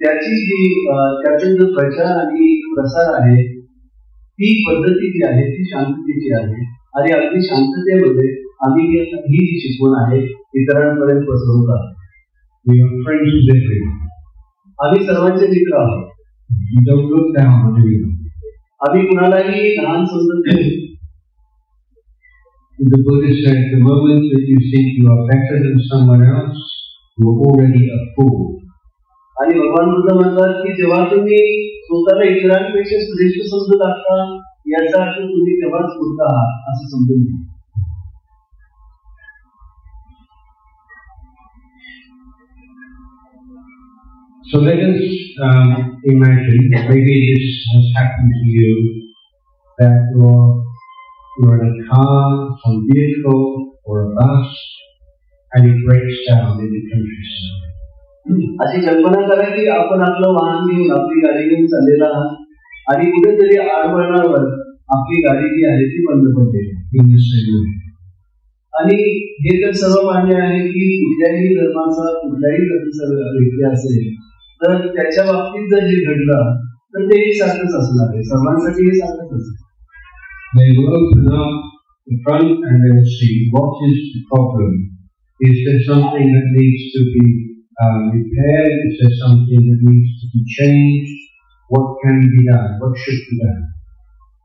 त्याची जी त्याचा जो प्रचार आणि प्रसार आहे ती पद्धती जी आहे ती शांततेची आहे आणि अगदी शांततेमध्ये आम्ही ही जी शिकवण आहे इतरांपर्यंत पसरवत आहोत. We are friends with everyone. आम्ही सर्वांचे मित्र आहोत. We don't look down on anyone. आम्ही कुणालाही लहान समजत नाही. The Buddha said, the moment that you think you are better than someone else, you are already a fool. आणि भगवान बुद्ध म्हणतात की जेव्हा तुम्ही स्वतःला इतरांपेक्षा श्रेष्ठ समजत असता याचा अर्थ तुम्ही तेव्हाच मूर्ख आहात असं समजून घ्या. So let us imagine, maybe this has happened to you, that you're in a car, some vehicle, or a bus, and it breaks down in the countryside. अशी कल्पना करा की आपण आपलं वाहन घेऊन आपली गाडी घेऊन चाललेला आहात आणि कुठेतरी आडवळणावर आपली गाडी जी आहे ती बंद पडते. आणि हे तर सर्वमान्य आहे की कुठल्याही धर्माचा कुठल्याही धर्माचा व्यक्ती असेल तर त्याच्या बाबतीत जर जे घडलं तर ते एकसारखंच असणार आहे. सर्वांसाठी हे सारखंच असेल. They will open up the front and they will see what is the problem. Is there something that needs to be repaired? Is there something that needs to be changed? What can be done? What should be done?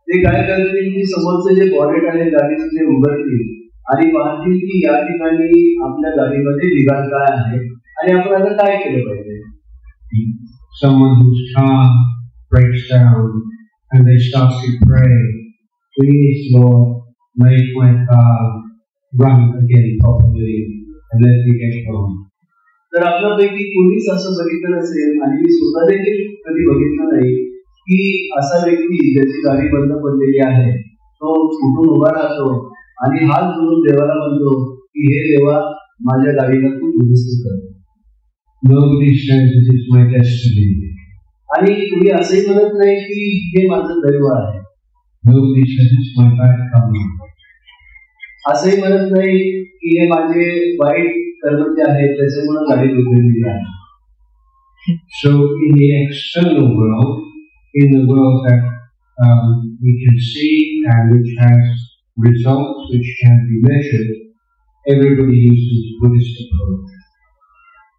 ते काय करतील की समोरचं जे bonnet आहे गाडीचं ते उघडतील आणि पाहतील की या ठिकाणी आपल्या गाडीमध्ये बिघाड काय आहे आणि आपण आता काय केलं पाहिजे. Someone whose car breaks down and they start to pray, please Lord, make my car run again properly and let me get home. तर आपल्यापैकी कोणीच असं बघितलं नसेल आणि मी स्वतः देखील कधी बघितलं नाही की असा व्यक्ती ज्याची गाडी बंद पडलेली आहे तो उठून उभा राहतो आणि हात जोडून देवाला म्हणतो की हे देवा माझ्या गाडीला तू दुरुस्त कर. Nobody says it is my destiny. आणि तुम्ही असंही म्हणत नाही की हे माझं दैव आहे. Nobody says it's my bad karma. असंही म्हणत नाही की हे माझे वाईट कर्म जे आहेत त्याच्यामुळे गाडी उघडलेली आहे. So in the external world, in the world that we can see and which has results which can be measured, everybody uses Buddhist approach.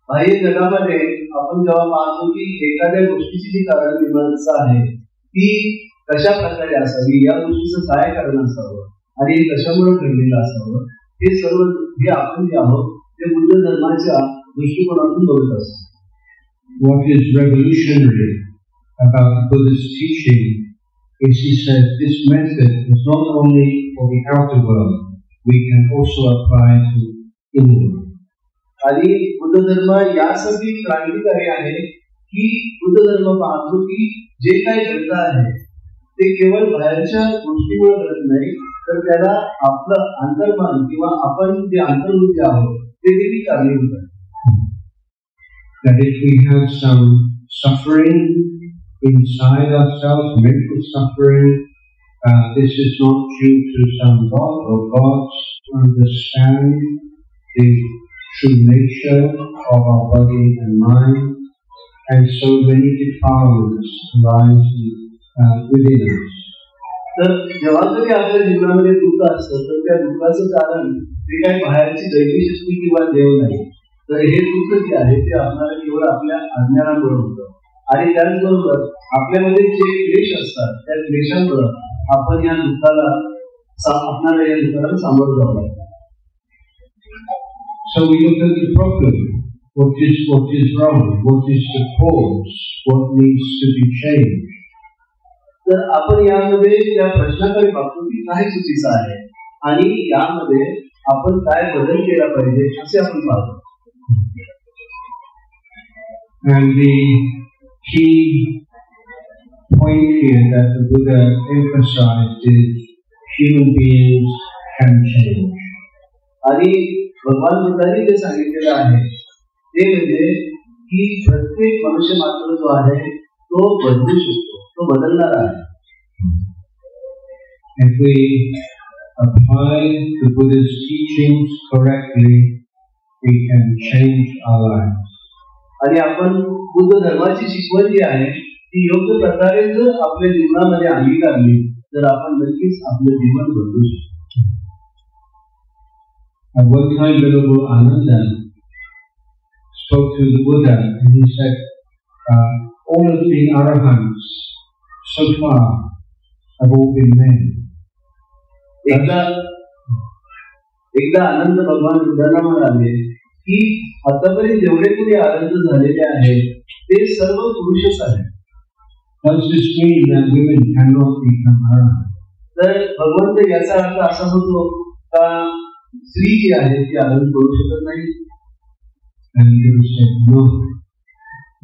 बाह्य जगामध्ये आपण जेव्हा पाहतो की एखाद्या गोष्टीची जी कारण मीमांसा आहे ती कशा प्रकारे असावी, या गोष्टीचं काय कारण असावं आणि हे कशामुळे घडलेलं असावं, हे सर्व जे आपण जे आहोत ते बुद्ध धर्माच्या दृष्टिकोनातून बघत असतो. What is revolutionary about Buddhist teaching is he says this method is not only for the outer world, we can also apply to inner world. आणि बुद्ध धर्म यासाठी क्रांतिकारी आहे की बुद्ध धर्म पाहतो की जे काही घडतं आहे ते केवळ बाहेरच्या गोष्टीमुळे घडत नाही तर त्याला आपलं अंतर्मन किंवा आपण जे अंतर्मुख आहोत ते देखील कारणीभूत आहे. That if we have some suffering inside ourselves, mental suffering, this is not due to some God or gods to understand the true nature of our body and mind, and so many defilements arise within us. तर जेव्हा तरी आपल्या जीवनामध्ये दुःख असतं तर त्या दुःखाचं कारण ते काही बाहेरची दैवी शक्ती किंवा देव नाही, तर हे दुःख जे आहे ते आपल्याला केवळ आपल्या अज्ञानामुळे होतं. आणि त्याचबरोबर आपल्यामध्ये जे क्लेश असतात त्या क्लेशामुळे आपण या दुःखाला आपणाला या दुःखाला सामोरं जावं लागतं. So we look at the problem. What is wrong? What is the cause? What needs to be changed? तर आपण यामध्ये त्या प्रश्नाकडे बघतो की काय चुकीचं आहे आणि यामध्ये आपण काय बदल केला पाहिजे असे आपण पाहतो. And the key point here that the Buddha emphasized is human beings can change. आणि भगवान बुद्धांनी जे सांगितलेलं आहे ते म्हणजे की प्रत्येक मनुष्य मात्र जो आहे तो बदलू शकतो, तो बदलणार आहे. If we apply the Buddha's teachings correctly, we can change our lives. आणि आपण बुद्ध धर्माची शिकवण जी आहे ती योग्य प्रकारे जर आपल्या जीवनामध्ये अंगीकारली तर आपण नक्कीच आपलं जीवन बदलू शकतो. At one time, Venerable Ananda spoke to the Buddha and he said, all of the arahants so far have all been men. एकदा आनंद भगवान बुद्धांना म्हणाले की आतापर्यंत जेवढे कोणी आनंद झालेले आहेत ते सर्व पुरुषच आहेत. Does this mean that women cannot become arahants? तर भगवंत याचा अर्थ असा होतो का स्त्री जी आहे ती आनंद करू शकत नाही? And he said, no,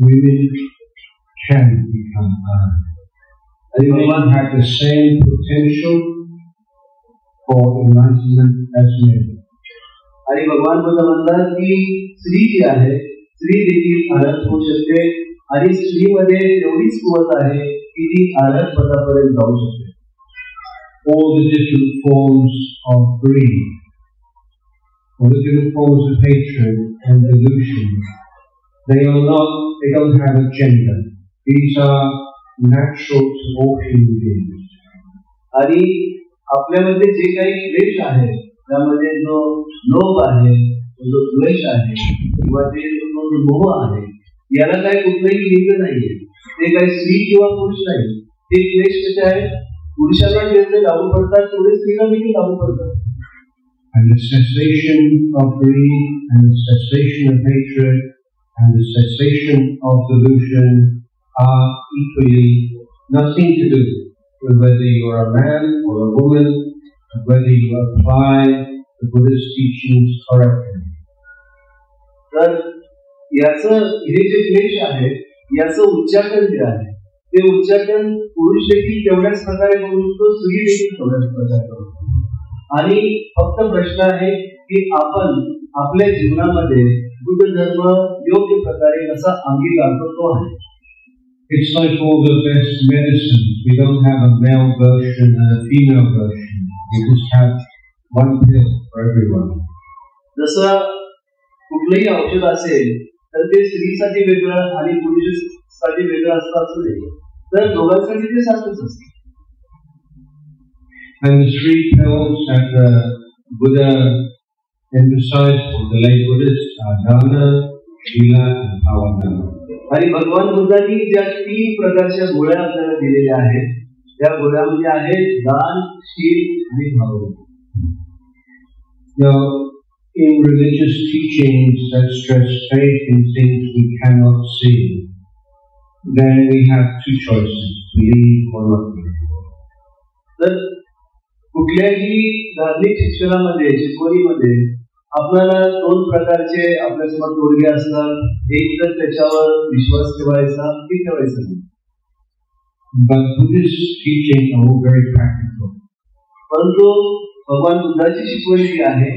women can become arahants. And women have the same potential for enlightenment as men. आणि भगवान बुद्ध म्हणतात की स्त्री जी आहे स्त्री देखील आनंद होऊ शकते आणि स्त्रीमध्ये एवढीच कुवत आहे की ती आनंद पदापर्यंत जाऊ शकते. All the different forms of greed, all the different forms of hatred and delusion, they don't have a gender. These are natural to all human beings. आणि आपल्यामध्ये जे काही क्लेश आहे त्यामध्ये जो लोभ आहे, जो द्वेष आहे किंवा ते जो मोह आहे याला काही कुठलंही लिंग नाहीये. ते काही स्त्री किंवा पुरुष नाही. ते क्लेश कसे आहेत? पुरुषाला जेवढे लागू पडतात तेवढे स्त्रीला देखील लागू पडतात. And the cessation of greed and the cessation of hatred and the cessation of delusion are equally nothing to do with whether you are a man or a woman, or whether you apply the Buddha's teachings correctly. तर याचं हे जे क्लेश आहे याचं उच्चाटन जे आहे ते उच्चाटन पुरुष देखील तेवढ्याच प्रकारे करू शकतो, स्त्री देखील तेवढ्याच प्रकारे करू शकतो. आणि फक्त प्रश्न आहे की आपण आपल्या जीवनामध्ये बुद्ध धर्म योग्य प्रकारे कसा अंगीकार करतो आहे. It's like all the best medicines. We don't have a male version and a female version. We just have one pill for everyone. जसं कुठलंही औषध असेल तर ते स्त्रीसाठी वेगळं आणि पुरुषासाठी वेगळं असतं असं नाही, तर दोघांसाठी ते सारखंच असतं. And the three pills that the Buddha emphasized for the lay Buddhists are dana, shila, and bhavana. आणि भगवान बुद्धांनी ज्या 3 प्रकारच्या गोळ्या आपल्याला दिलेल्या आहेत त्या गोळ्यामध्ये आहेत दान, शील आणि भावना. Now, in religious teachings that stress faith in things we cannot see, then we have two choices: believe or not believe. तर कुठल्याही धार्मिक शिकवणीमध्ये आपल्याला 2 प्रकारचे आपल्यासमोर तोडगे असतात. एक तर त्याच्यावर विश्वास ठेवायचा की ठेवायचा नाही. But Buddhist teaching are all very practical. परंतु भगवान बुद्धाची शिकवण जी आहे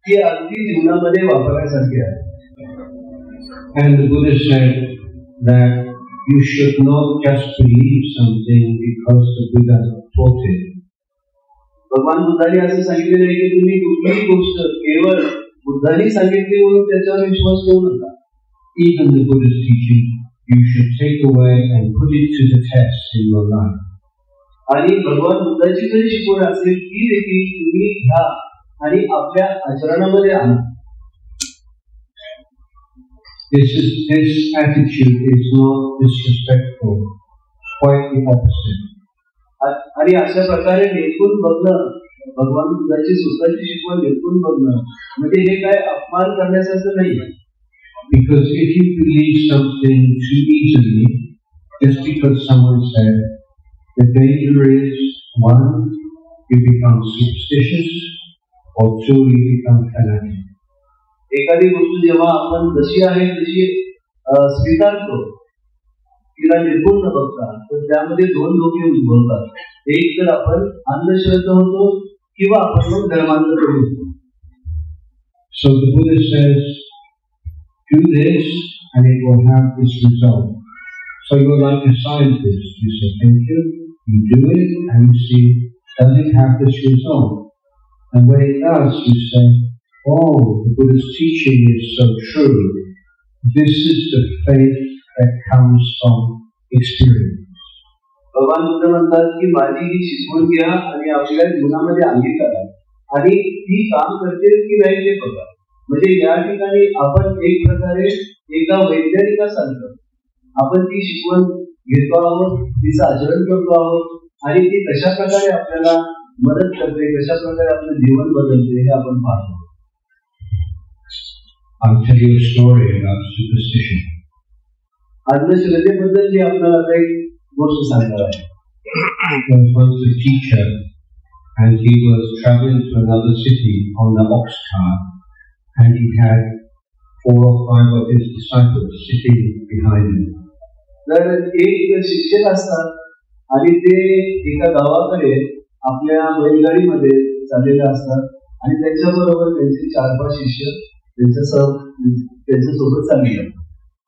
ती अगदी जीवनामध्ये वापरण्यासारखी आहे. And the Buddha said that you should not just believe something because the Buddha taught it. भगवान बुद्धांनी असं सांगितलेलं आहे की तुम्ही कुठलीही गोष्ट केवळ बुद्धांनी सांगितली म्हणून त्याच्यावर विश्वास ठेवू नका. Even the Buddha's teaching you should take away and put it to the test in your life. आणि भगवान बुद्धाची जरी शिकवण असेल ती देखील तुम्ही घ्या आणि आपल्या आचरणामध्ये आणा. This attitude is not disrespectful, quite the opposite. आणि अशा प्रकारे निरखून बघणं, भगवान बुद्धाची स्वतःची शिकवण निरखून बघणं म्हणजे हे काय अपमान करण्यासारखं नाही. Because if you believe something too easily, just because someone said, The danger is, one, you become superstitious, or two, you become fanatic. एखादी गोष्ट जेव्हा आपण जशी आहे तशी स्वीकारतो, तिला निर्गुण न बघता, तर त्यामध्ये दोन धोके उद्भवतात. एक तर आपण अंधश्रद्धा होतो किंवा आपण मग धर्मांतर होतो. So the Buddha says, do this and it will have this result. So you're like a scientist. You say, thank you, you do it, and you see, does it have this result? And when it does, you say, oh, the Buddha's teaching is so true. This is the faith that comes from experience. भगवान बुद्ध म्हणतात की माझी ही शिकवण घ्या आणि आपल्या जीवनामध्ये अंगीकारा आणि ती काम करते की नाही ते बघा. म्हणजे या ठिकाणी आपण एक प्रकारे एका वैज्ञानिकासारखं आपण ती शिकवण घेतो आहोत, तिचं आचरण करतो आहोत आणि ती कशा प्रकारे आपल्याला मदत करते, कशा प्रकारे आपलं जीवन बदलते हे आपण पाहतो. I'll tell you a story about superstition. अंधश्रद्धेबद्दल मी आपल्याला आता एक गोष्ट सांगणार आहे. There was once a teacher and he was traveling to another city on the ox cart and he had 4 or 5 of his disciples sitting behind him. तर एक शिक्षक असतात आणि ते एका गावाकडे आपल्या बैलगाडीमध्ये चाललेले असतात आणि त्यांच्याबरोबर त्यांचे 4-5 शिष्य त्यांच्यासोबत चालले.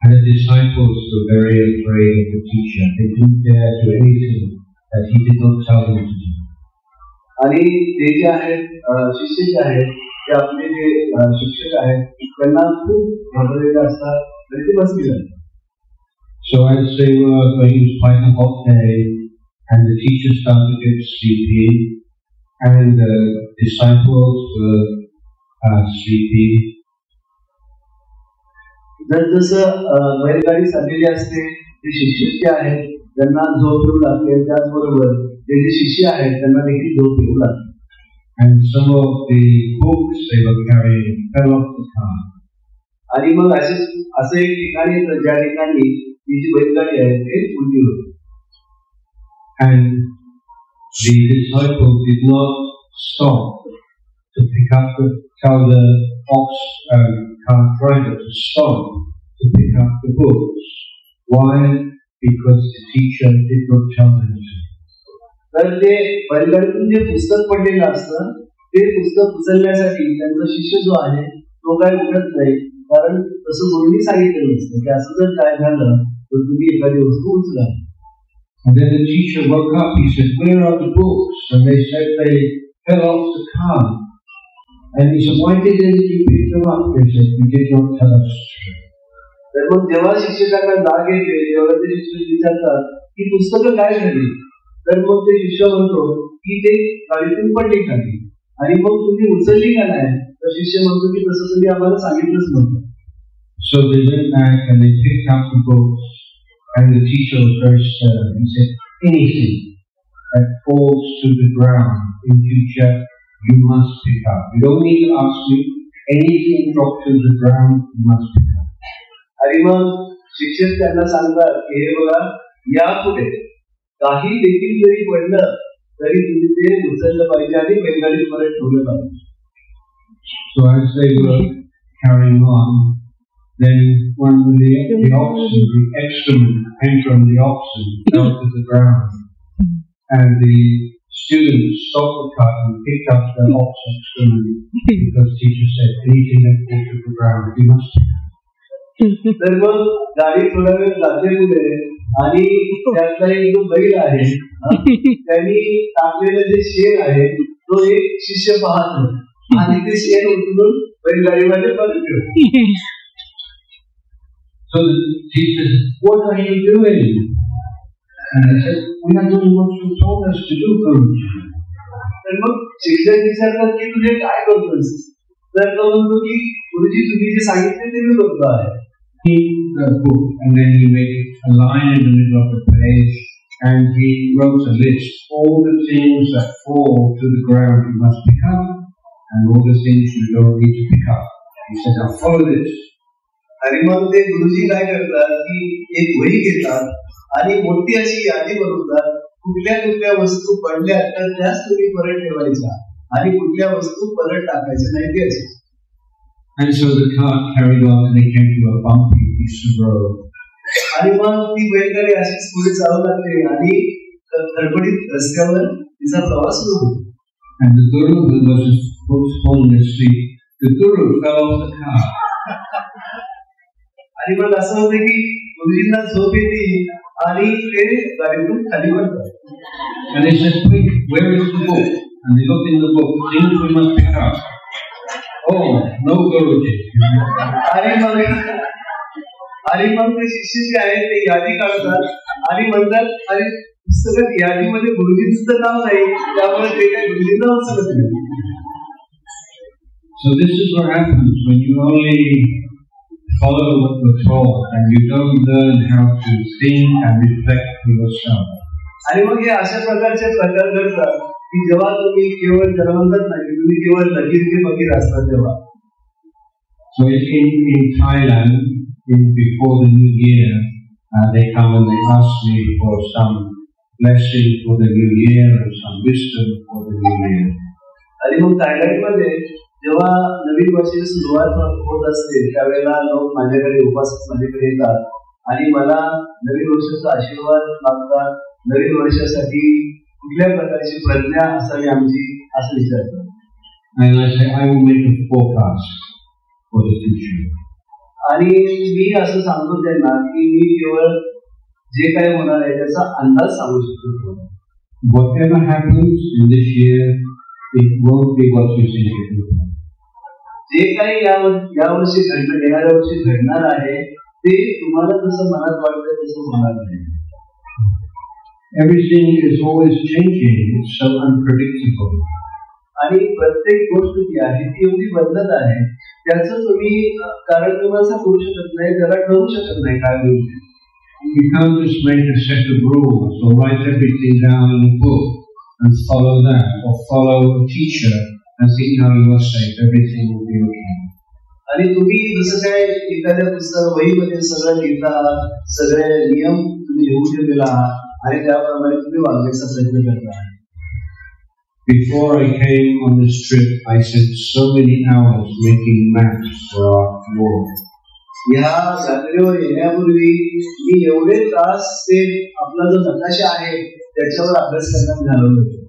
And the disciples were very afraid of the teacher. They didn't dare do anything that he did not tell them to do. आणि ते जे आहेत शिष्य जे आहेत ते आपले जे शिक्षक आहेत त्यांना खूप घाबरलेले असतात तरी ते बसले जातात. So as they were, it was quite a hot day, and the teacher started to get sleepy, and the disciples were sleepy. जसं बैलगाडी चाललेली असते, ते शिक्षक जे आहेत त्यांना झोप येऊ लागते, त्याचबरोबर ते जे शिष्य आहेत त्यांना देखील झोप येऊ लागते. And some of the books they were carrying fell off the car. आणि मग असं एक ठिकाण येतं ज्या ठिकाणी ती जी बैलगाडी आहे ते उलटी होते. And the disciples did not stop to pick up tell the ox cart driver to stop to pick up the books. Why? Because the teacher did not tell them to. तर ते बैलगाडीतून जे पुस्तक पडलेलं असतं ते पुस्तक उचलण्यासाठी त्यांचा शिष्य जो आहे तो काय उठत नाही, कारण तसं गुरुनी सांगितलेलं असतं की असं जर काय झालं तर तुम्ही एखादी वस्तू उचला. And then the teacher woke up. He said, "Where are the books?" And they said they fell off the car. And he said, "Why didn't you pick them up?" They said, "You did not tell us." तर मग जेव्हा शिक्षकांना जाग येते तेव्हा ते शिक्षक विचारतात की पुस्तकं काय झाली. तर मग ते शिष्य म्हणतो की ते गाडीतून पडली खाली आणि मग तुम्ही उचलली का नाही. तर शिष्य म्हणतो की तसं तुम्ही आम्हाला सांगितलंच नव्हतं. So they went back and they picked up the books, and the teacher was very stern. He said, "Anything that falls to the ground in future, you must pick up. You don't need to ask me. Anything dropped to the ground, you must pick up." आणि मग शिक्षक त्यांना सांगतात की हे बघा, यापुढे काही देखील जरी पडलं तरी तुम्ही ते उचललं पाहिजे आणि बैलगाडीत परत ठेवलं पाहिजे. So as they were carrying on, then one of the oxen, the excrement came from the oxen, fell to the ground, and the students stopped the cart and picked up the ox excrement because the teacher said, "Anything that falls to the ground, you must pick up." तर मग गाडी थोडा वेळ जाते पुढे आणि त्यातला एक जो बैल आहे त्यांनी टाकलेलं जे शेण आहे तो एक शिष्य पाहतो आणि ते शेण उचलून बैलगाडीमध्ये परत ठेवतो. So the teacher said, "What are you doing?" And they said, "We are doing what you told us to do, Guruji." तर मग शिक्षक विचारतात की तुझे काय करतोस. तर तो म्हणतो की गुरुजी तुम्ही जे सांगितले ते मी करतो आहे. He the book, and then he made a line in the middle of the page, and he wrote a list. All the things that fall to the ground you must pick up, and all the things you don't need to pick up. He said, "Now follow this." आणि मग ते गुरुजी काय करतात की एक वही घेतात आणि मोठी अशी यादी बनवतात. कुठल्या कुठल्या वस्तू पडल्या तर त्याच तुम्ही परत ठेवायच्या आणि कुठल्या वस्तू परत टाकायच्या नाही द्यायच्या. And so the cart carried on and they came to a bumpy piece of road. आणि मग ती बैलगाडी अशीच पुढे चालू लागते आणि खडबडीत रस्त्यावर तिचा प्रवास सुरू होतो. And the Guru, who was falling asleep, the Guru fell off the cart. आणि मग असं होतं की गुरुजींना झोप येते आणि ते गाडीतून खाली पडतात. And they said, "Quick, where is the book?" And they looked in the book, things we must pick up. Oh, no Guruji. आणि मग ते शिष्य जे आहेत ते यादी काढतात आणि म्हणतात अरे पुस्तकात यादीमध्ये गुरुजींचं नाव नाही त्यामुळे ते काय गुरुजींना वाचत नाही. So this is what happens when you only follow what you're told and you don't learn how to think and reflect for yourself. आणि मग हे अशा प्रकारचे प्रकार घडतात की जेव्हा तुम्ही केवळ त्याला म्हणतात नाही तुम्ही केवळ लकीर फकीर असतात तेव्हा. So in Thailand, before the new year, they come and they ask me for some blessing for the new year and some wisdom for the new year. आणि मग थायलंडमध्ये जेव्हा नवीन वर्षाची सुरुवात होत असते त्यावेळेला लोक माझ्याकडे उपासक माझ्याकडे येतात आणि मला नवीन वर्षाचा आशीर्वाद मागतात. नवीन वर्षासाठी कुठल्या प्रकारची प्रज्ञा असावी आमची असं विचारतात. And I say, I will make a forecast for the future. आणि मी असं सांगतो त्यांना की मी केवळ जे काही होणार आहे त्याचा अंदाज सांगू शकतो. Whatever happens in this year, it won't be what you think it will be. जे काही या वर्षी घडणार येणाऱ्या वर्षी घडणार आहे ते तुम्हाला जसं मनात वाटतं तसं होणार नाही. Everything is always changing. It's so unpredictable. आणि प्रत्येक गोष्ट जी आहे ती एवढी बदलत आहे त्याचं तुम्ही कारण तुम्हाला करू शकत नाही त्याला ठरवू शकत नाही काय होईल. You can't just make a set of rules or write everything down in a book and follow that, or follow a teacher and think now you are safe, everything will be okay. आणि तुम्ही जसं काय एखाद्या पुस्तक वहीमध्ये सगळं लिहिता सगळे नियम तुम्ही लिहून ठेवलेला आहात आणि त्याप्रमाणे तुम्ही वागण्याचा प्रयत्न करता. Before I came on this trip, I spent so many hours making maps for our Lord. या यात्रेवर येण्यापूर्वी मी एवढे तास ते आपला जो नकाशा आहे त्याच्यावर अभ्यास करण्यात घालवला होता.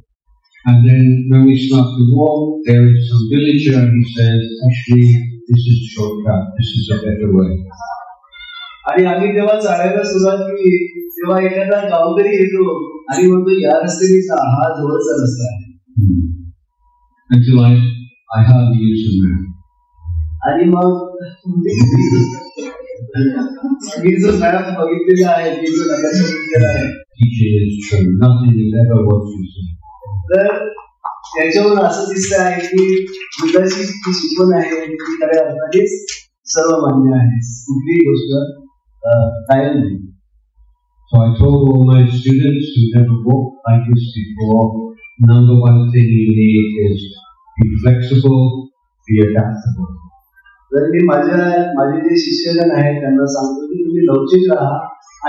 And then when we start to walk, there is some villager and he says, actually, this is a shortcut, this is a better way. आणि आम्ही जेव्हा चालायला सुरुवात केली तेव्हा एखादा गावकरी येतो आणि म्हणतो या रस्त्याने जा, हा जवळचा रस्ता आहे. Until I hardly use the map. आणि मग मी जो मॅप बघितलेला आहे मी जो नकाशा बघितलेला आहे Teaching is true, nothing is ever what you say. तर त्याच्यावरून असं दिसतं आहे की बुद्धाची जी शिकवण आहे ती खऱ्या अर्थानेच सर्वमान्य आहे. कुठलीही गोष्ट कायम नाही. So I told all my students who never walked like this before, number one thing you need is be flexible, be adaptable. तर मी माझे जे शिष्यगण आहेत त्यांना सांगतो की तुम्ही लवचिक राहा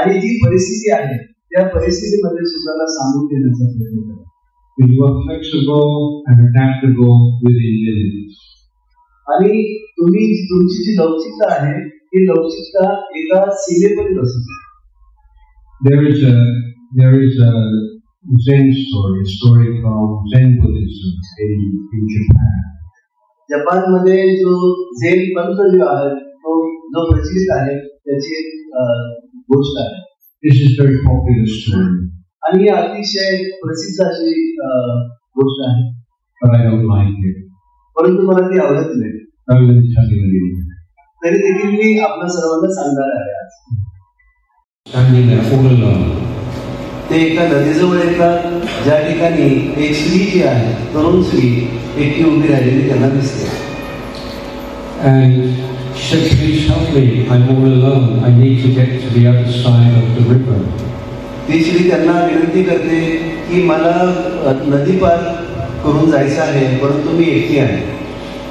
आणि जी परिस्थिती आहे त्या परिस्थितीमध्ये सुद्धा सामोरं घेण्याचा प्रयत्न करा. You are flexible and adaptable within limits. आणि तुम्ही तुमची जी लवचिकता आहे ती लवचिकता एका सीमेपर्यंत असते. There is a Zen story, a story from Zen Buddhism in Japan. जपानमध्ये जो झेन पंथ जो आहे तो जो प्रचलित आहे त्याची गोष्ट आहे. This is a very popular story. आणि अतिशय प्रसिद्ध अशी गोष्ट आहे. But I don't like it. परंतु मला ती आवडत नाही. I'm going to tell you anyway. तरी देखील मी आपल्या सर्वांना सांगणार आहे आज. Standing there all alone. ते एका नदीजवळ येतात ज्या ठिकाणी एक स्त्री जी आहे तरुण स्त्री एकटी उभी राहिलेली त्यांना दिसते. And she said, please help me, I'm all alone, I need to get to the other side of the river. ती स्त्री त्यांना विनंती करते की मला नदी पार करून जायचं आहे परंतु मी एकटी आहे.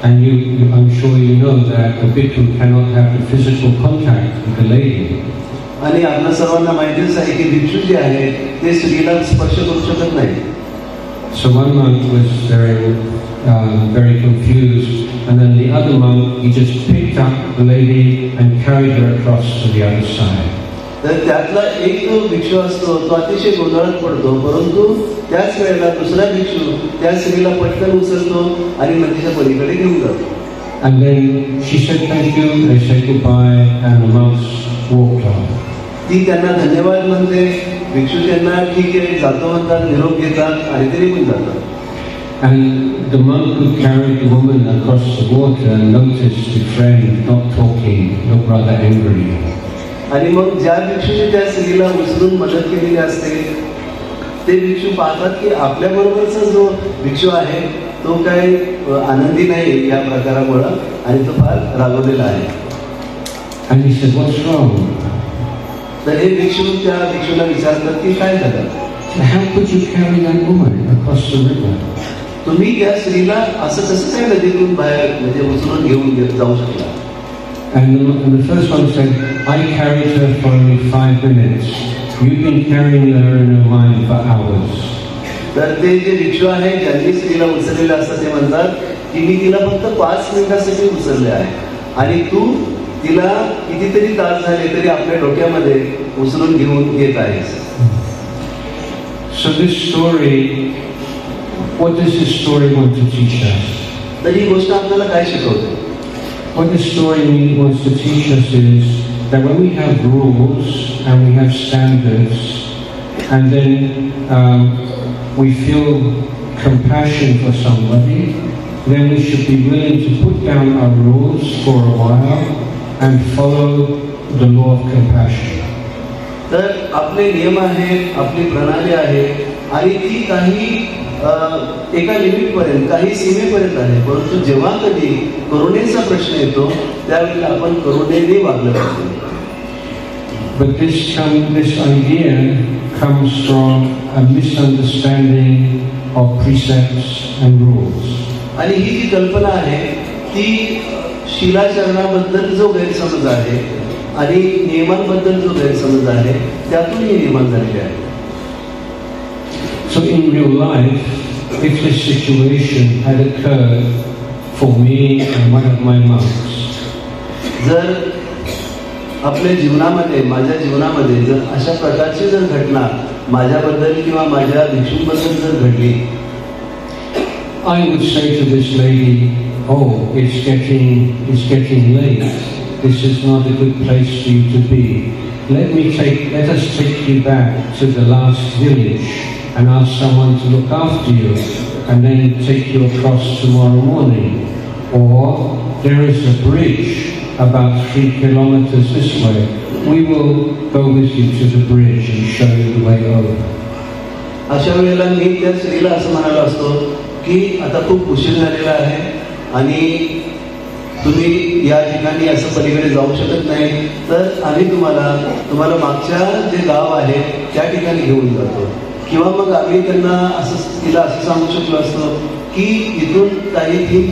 And I'm sure you know that the bhikkhu cannot have the physical contact with the lady. आणि आपल्या सर्वांना माहितीच आहे की भिक्षू जे आहे ते स्त्रीला स्पर्श करू शकत नाही. So one monk was very confused, and then the other monk, he just picked up the lady and carried her across to the other side. तर त्यातला एक जो भिक्षू असतो तो अतिशय गोंधळात पडतो, परंतु त्याच वेळेला दुसरा भिक्षू त्या स्त्रीला पटकन उचलतो आणि नदीच्या पलीकडे घेऊन जातो. And then she said thank you, they said goodbye, and the monks walked off. ती त्यांना धन्यवाद म्हणते, भिक्षू त्यांना ठीक आहे जातो म्हणतात, निरोप घेतात आणि ते निघून जातात. And the monk who carried the woman across the water noticed the friend not talking, looked rather angry. आणि मग ज्या भिक्षूने त्या स्त्रीला उचलून मदत केलेली असते ते भिक्षू पाहतात की आपल्या बरोबरचा जो भिक्षू आहे तो काही आनंदी नाही या प्रकारामुळे आणि तो फार रागवलेला आहे. And he said, what's wrong? तर हे भिक्षू त्या भिक्षूला विचारतात की काय झालं? How could you carry that woman across the river? तुम्ही त्या स्त्रीला असं कसं काय नदीतून बाहेर म्हणजे उचलून घेऊन जाऊ शकला? And the first one said, I carried her for only 5 minutes. You've been carrying her in her mind for hours. तर ते जे भिक्षू आहे ज्यांनी स्त्रीला उचललेलं असतं ते म्हणतात की मी तिला फक्त 5 मिनिटासाठी उचलले आहे आणि तू तिला कितीतरी तास झाले तरी आपल्या डोक्यामध्ये उचलून घेऊन येत आहेस. So this story, what does this story want to teach us? तर ही गोष्ट आपल्याला काय शिकवते? What this story wants to teach us is that when we have rules and we have standards, and then we feel compassion for somebody, then we should be willing to put down our rules for a while and follow the law of compassion. तर आपले नियम आहेत, आपली प्रणाली आहे आणि ती काही एका लिमिटपर्यंत काही सीमेपर्यंत आहे, परंतु जेव्हा कधी करुणेचा प्रश्न येतो त्यावेळेला आपण करुणेने वागलं पाहिजे. But this idea comes from a misunderstanding of precepts and rules. आणि ही जी कल्पना आहे ती शिलाचरणाबद्दल जो गैरसमज आहे आणि नियमांबद्दल जो गैरसमज आहे त्यातून ही निर्माण झालेली आहे. So in real life, if this situation had occurred for me and one of my monks, जर आपल्या जीवनामध्ये माझ्या जीवनामध्ये जर अशा प्रकारची जर घटना माझ्याबद्दल किंवा माझ्या भिक्षूंबद्दल जर घडली, I would say to this lady, oh, it's getting late. This is not a good place for you to be. Let us take you back to the last village and ask someone to look after you and then take you across tomorrow morning. Or there is a bridge about 3 kilometers this way. We will go with you to the bridge and show you the way over. अशा वेळेला मी त्या स्त्रीला असं म्हणालो असतो की आता खूप उशीर झालेला आहे आणि तुम्ही या ठिकाणी असं पलीकडे जाऊ शकत नाही, तर आम्ही तुम्हाला मागच्या जे गाव आहे त्या ठिकाणी घेऊन जातो. किंवा मग आम्ही तिला असं सांगू शकलो असतो की इथून काही 3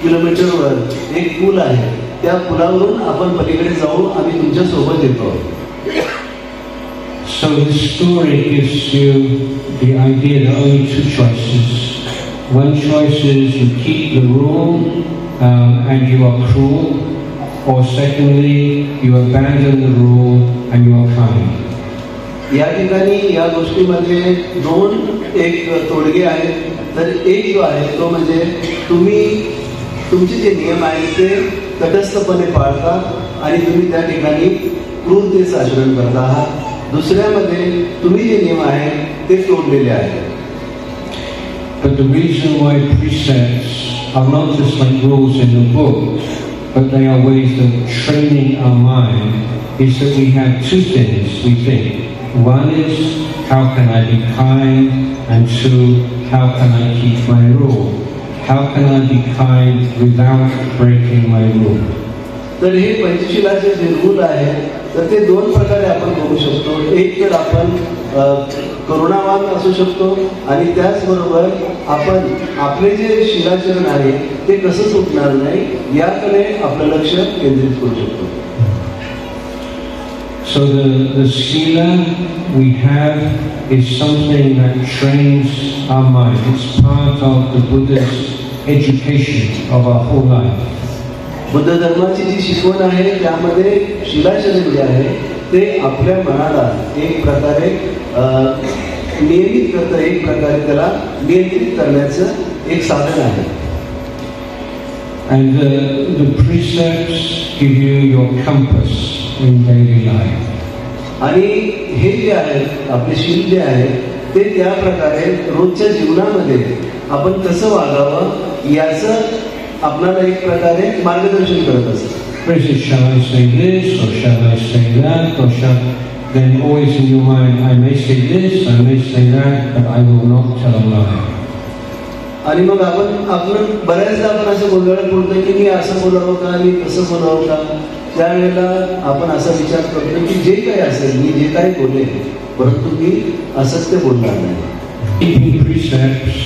किलोमीटरवर एक पूल आहे, त्या पुलावरून आपण पलीकडे जाऊ, आम्ही तुमच्या सोबत येतो. So this story gives you the idea there are only 2 choices. One choice is you keep the rule and you are cruel, or secondly you abandon the rule and you are kind. या ठिकाणी या गोष्टीमध्ये 2 एक तोडगे आहेत. तर एक जो आहे तो म्हणजे तुम्ही तुमचे जे नियम आहेत ते तटस्थपणे पाळता आणि तुम्ही त्या ठिकाणी क्रूरतेचं आचरण करता आहात. दुसऱ्यामध्ये तुम्ही जे नियम आहेत ते तोडलेले आहेत. But the reason why precepts are not just like rules in the book, but they are ways of training our mind, is that we have 2 things we think. One is, how can I be kind? And 2, how can I keep my rule? How can I be kind without breaking my rule? तर हे पंचशीलाचे जे rule आहेत तर ते 2 प्रकारे आपण करू शकतो. एक तर आपण करुणावान असू शकतो आणि त्याचबरोबर आपण आपले जे शिलाचरण आहे ते कसं सुटणार नाही याकडे आपलं लक्ष केंद्रित करू शकतो. So the Sila we have is something that trains our mind. It's part of the Buddha's education of our whole life. Buddha धर्माची जी शिकवण आहे त्यामध्ये शिलाचरण जे आहे ते आपल्या मनाला एक प्रकारे नियमित करतं, एक प्रकारे त्याला नियंत्रित करण्याचं एक साधन आहे. And the precepts give you your compass in daily life. आणि हे जे आहे आपले शील जे आहे ते त्या प्रकारे रोजच्या जीवनामध्ये आपण कसं वागावं याचं आपल्याला एक प्रकारे मार्गदर्शन करत असतं. Shall I say this or shall I say that or shall then always in your mind I may say this, I may say that, but I will not tell a lie. आणि मग आपण बऱ्याचदा आपण असं गोंधळात बोलतोय की मी असं बोलावं का, मी कसं बोलावं का. त्यावेळेला आपण असा विचार करतो की जे काही असेल मी जे काही बोलेन परंतु मी असत्य बोलणार नाही. Keeping precepts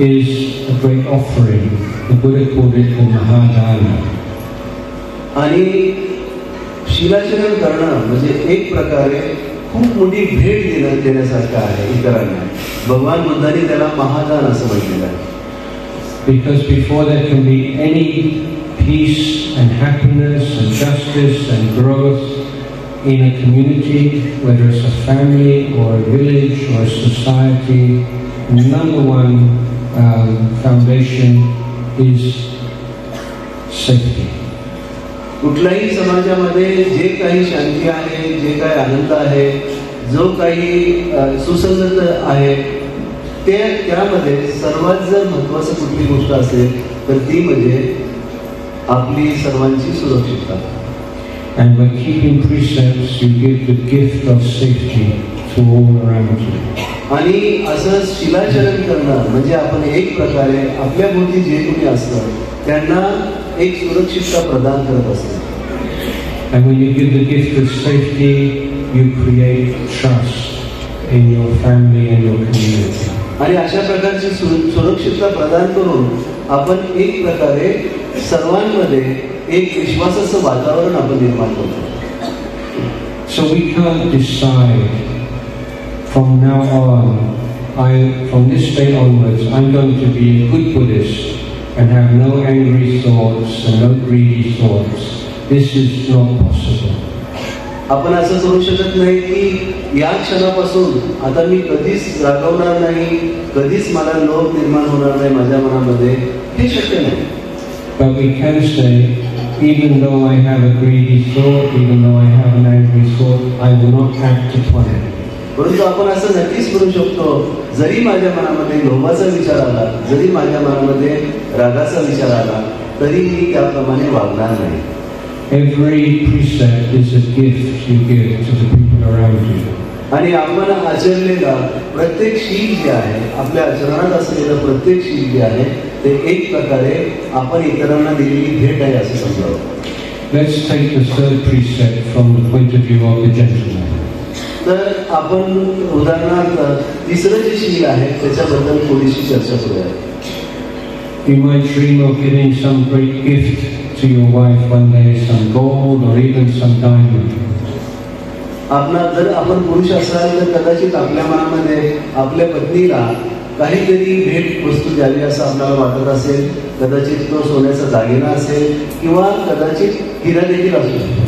is a great offering. The Buddha called it the Mahadana. आणि शिलाचरण करणं म्हणजे एक प्रकारे खूप मोठी भेट देण्यासारखं आहे इतरांना. भगवान बुद्धांनी त्याला महादान असं म्हटलेलं आहे. Because before there can be any peace and happiness and justice and growth in a community, whether it's a family or a village or a society, number one foundation is safety. कुठल्याही समाजामध्ये जे काही शांती आहे, जे काही आनंद आहे, जो काही सुसंगत आहे त्यामध्ये सर्वात जर महत्त्वाचं कुठली गोष्ट असेल तर ती म्हणजे आपली सर्वांची सुरक्षितता. And by keeping precepts, you give the gift of safety to all around you. आणि असं शिलाचरण करणं म्हणजे आपण एक प्रकारे आपल्या भोवती जे कोणी असतं त्यांना एक सुरक्षितता प्रदान करत असतो. And when you give the gift of safety, you create trust in your family and your community. आणि अशा प्रकारची सुरक्षितता प्रदान करून आपण एक प्रकारे सर्वांमध्ये एक विश्वासाचं वातावरण आपण निर्माण करतो. So we can't decide from now on, from this day onwards, I'm going to be a good Buddhist and have no angry thoughts and no greedy thoughts. This is not possible. आपण असं करू शकत नाही की या क्षणापासून आता मी कधीच रागवणार नाही, कधीच मला लोभ निर्माण होणार नाही माझ्या मनामध्ये. हे शक्य नाही. But we can say, even though I have a greedy thought, even though I have an angry thought, I will not act upon it. परंतु आपण असं नक्कीच करू शकतो, जरी माझ्या मनामध्ये लोभाचा विचार आला, जरी माझ्या मनामध्ये रागाचा विचार आला तरी मी त्याप्रमाणे वागणार नाही. Every precept is a gift you give to the people around you. आणि आपण आचरलेला प्रत्येक शील जे आहे, आपल्या आचरणात असलेलं प्रत्येक शील जे आहे ते एक प्रकारे आपण इतरांना दिलेली भेट आहे असं समजावं. Let's take the third precept from the point of view of the gentleman. तर आपण उदाहरणार्थ तिसरं जे शील आहे त्याच्याबद्दल थोडीशी चर्चा करूया. You might dream of giving some great gift to your wife one day, some gold or even some diamond. जर आपण पुरुष असाल तर कदाचित आपल्या मनामध्ये आपल्या पत्नीला काहीतरी भेट वस्तू द्यावी असं आपल्याला वाटत असेल. कदाचित तो सोन्याचा दागिना असेल किंवा कदाचित हिरा देखील असू शकतो.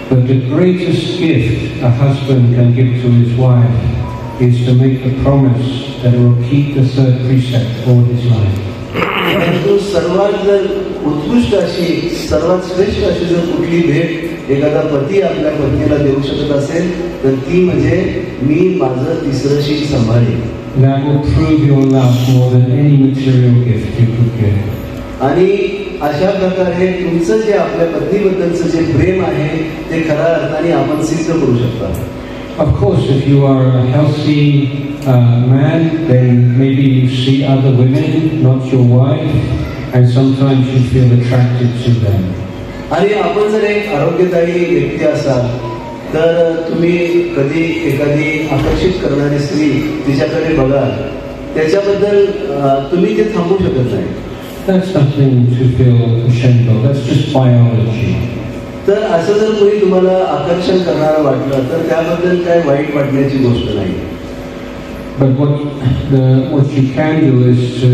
But the greatest gift a husband can give to his wife is to make a promise that he will keep the third precept all his life. परंतु सर्वात जर उत्कृष्ट अशी, सर्वात श्रेष्ठ अशी जर कुठली भेट एखादा पती आपल्या पत्नीला देऊ शकत असेल तर ती म्हणजे मी माझं तिसरं शील सांभाळेन. That will prove your love more than any material gift you could give. आणि अशा प्रकारे तुमचं जे आपल्या पत्नीबद्दलचं जे प्रेम आहे ते खऱ्या अर्थाने आपण सिद्ध करू शकता. Of course, if you are a healthy man, then maybe you see other women, not your wife, and sometimes you feel attracted to them. आणि आपण जर एक आरोग्यदायी व्यक्ती असाल तर तुम्ही कधी एखादी आकर्षित करणारी स्त्री तिच्याकडे बघाल, त्याच्याबद्दल तुम्ही ते थांबू शकत नाही. that's nothing to feel ashamed of. That's just biology. तर असं जर कोणी तुम्हाला आकर्षण करणारं वाटलं तर त्याबद्दल काय वाईट वाटण्याची गोष्ट नाही. But what you can do is to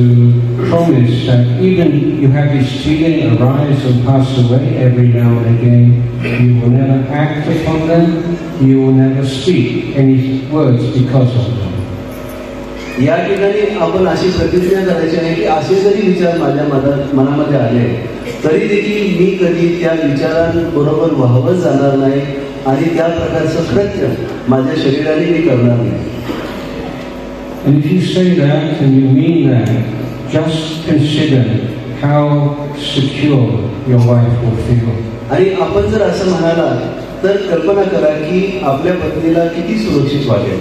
promise that even you have this feeling arise and pass away every now and again, you will never act upon them, you will never speak any words because of them. या ठिकाणी आपण अशी प्रतिज्ञा करायची आहे की असे जरी विचार माझ्या मनामध्ये आले तरी देखील मी कधी त्या विचारांबरोबर वाहवत जाणार नाही आणि त्या प्रकारचं कृत्य माझ्या शरीराने मी करणार नाही. And if you say that and you mean that, just consider how secure your wife will feel. आणि आपण जर असं म्हणाला तर कल्पना करा की आपल्या पत्नीला किती सुरक्षित वाटेल.